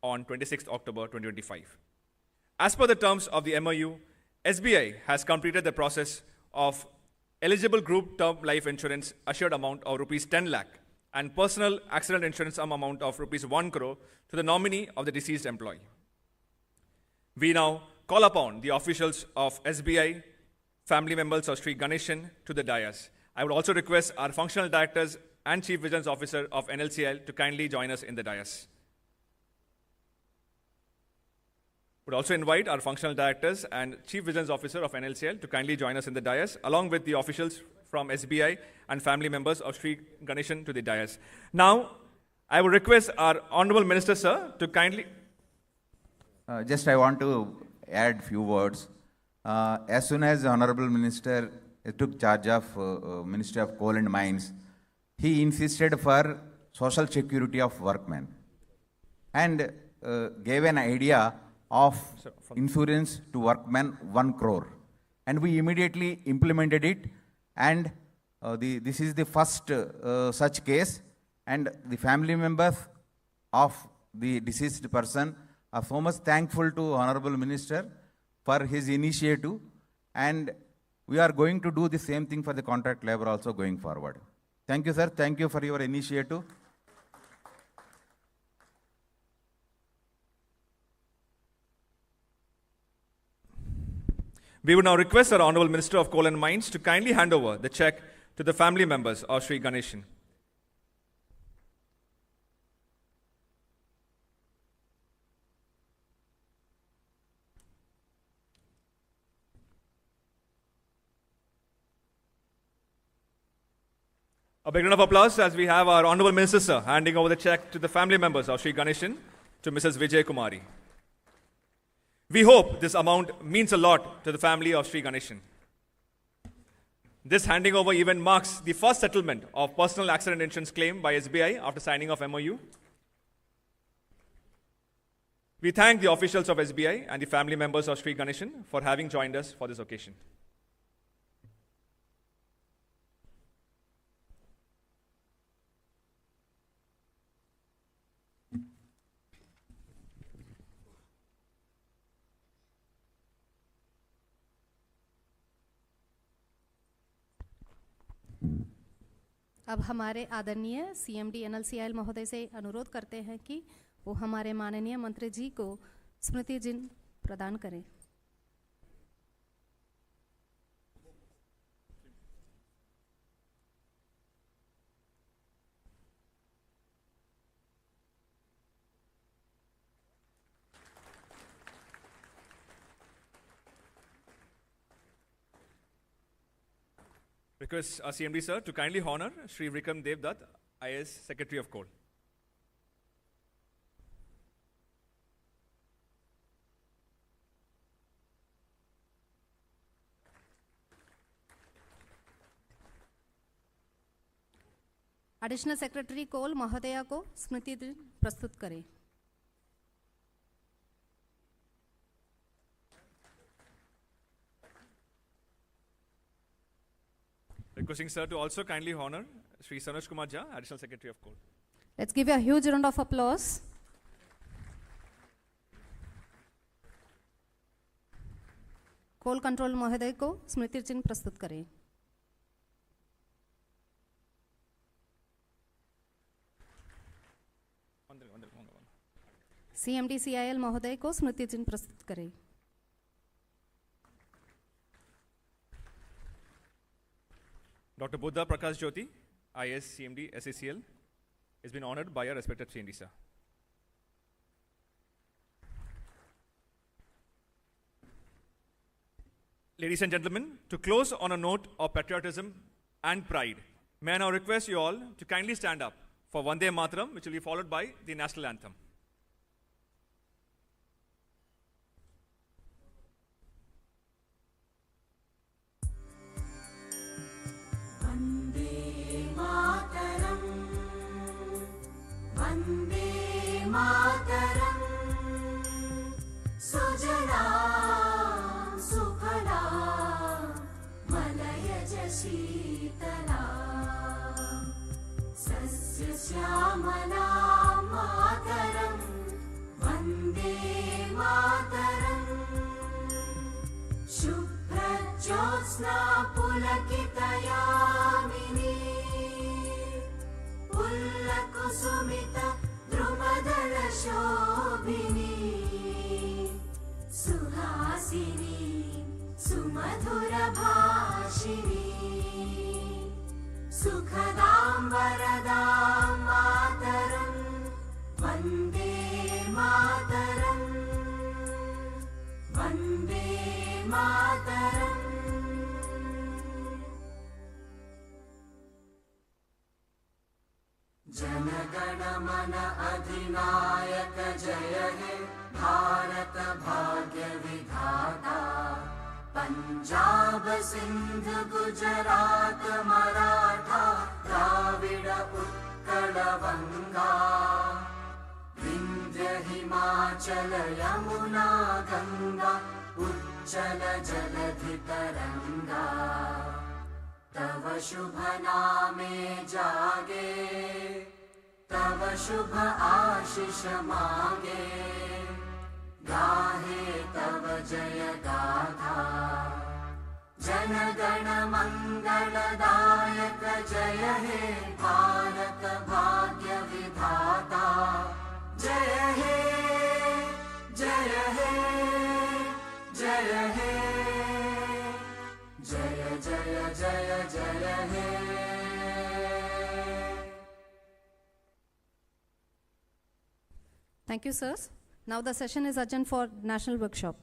Speaker 2: on 26 October 2025. As per the terms of the MOU, SBI has completed the process of eligible group term life insurance assured amount of rupees 10 lakh and personal accident insurance sum amount of rupees 1 crore to the nominee of the deceased employee. We now call upon the officials of SBI, family members of Sri Ganeshan to the dais. I would also request our functional directors and Chief Vigilance Officer of NLCL to kindly join us in the dais. Would also invite our functional directors and Chief Vigilance Officer of NLCL to kindly join us in the dais, along with the officials from SBI and family members of Sri Ganeshan to the dais. Now, I would request our Honorable Minister, sir, to kindly...
Speaker 6: Just I want to add few words. As soon as the Honorable Minister took charge of Ministry of Coal and Mines, he insisted for social security of workmen and gave an idea of insurance to workmen 1 crore. And we immediately implemented it, and this is the first such case, and the family members of the deceased person are so much thankful to Honorable Minister for his initiative, and we are going to do the same thing for the contract labor also going forward. Thank you, sir. Thank you for your initiative.
Speaker 2: We would now request our Honorable Minister of Coal and Mines to kindly hand over the check to the family members of Sri Ganeshan. A big round of applause as we have our Honorable Minister, sir, handing over the check to the family members of Sri Ganeshan to Mrs. Vijay Kumari. We hope this amount means a lot to the family of Sri Ganeshan. This handing over even marks the first settlement of personal accident insurance claim by SBI after signing of MOU. We thank the officials of SBI and the family members of Sri Ganeshan for having joined us for this occasion.
Speaker 1: अब हमारे आदरणीय CMD एनएलसीआई महोदय से अनुरोध करते हैं कि वो हमारे माननीय मंत्री जी को स्मृति चिन्ह प्रदान करें।
Speaker 2: Request our CMD, sir, to kindly honor Sri Vikram Devdutt, IAS Secretary of Coal.
Speaker 1: Additional secretary coal महोदया को स्मृति प्रस्तुत करें।
Speaker 2: Requesting sir to also kindly honor Sri Sanoj Kumar Jha, Additional Secretary of Coal.
Speaker 1: Let's give a huge round of applause. Coal control महोदय को स्मृति चिन्ह प्रस्तुत करें. CMD CIL महोदय को स्मृति चिन्ह प्रस्तुत करें.
Speaker 2: Dr. Buddha Prakash Jyoti, IS CMD SACL, has been honored by our respected CMD sir. Ladies and gentlemen, to close on a note of patriotism and pride, may I now request you all to kindly stand up for Vande Mataram, which will be followed by the national anthem.
Speaker 3: Vande Mataram सुजला सुफला मलयज शीतला सस्यश्यामला मातरम् वन्दे मातरम् शुभ्रज्योत्स्ना पुलकितयामिनी पुल्लकुसुमित द्रुमदल शोभिनी सुहासिनी सुमधुर भाषिणी सुखदां वरदां मातरं वन्दे मातरं वन्दे मातरम्. जनगण मन अधिनायक जय हे भारत भाग्य विधाता पंजाब सिंध गुजरात मराठा द्राविड उत्कल बंगा विंध्य हिमाचल यमुना गंगा उच्चल जलधि तरंगा तव शुभ नामे जागे तव शुभ आशीष मांगे गाहे तव जय गाथा जन गण मंगलदायक जय हे भारत भाग्य विधाता जय हे जय हे जय हे जय जय जय जय हे.
Speaker 1: Thank you, sirs. Now the session is adjourned for national workshop.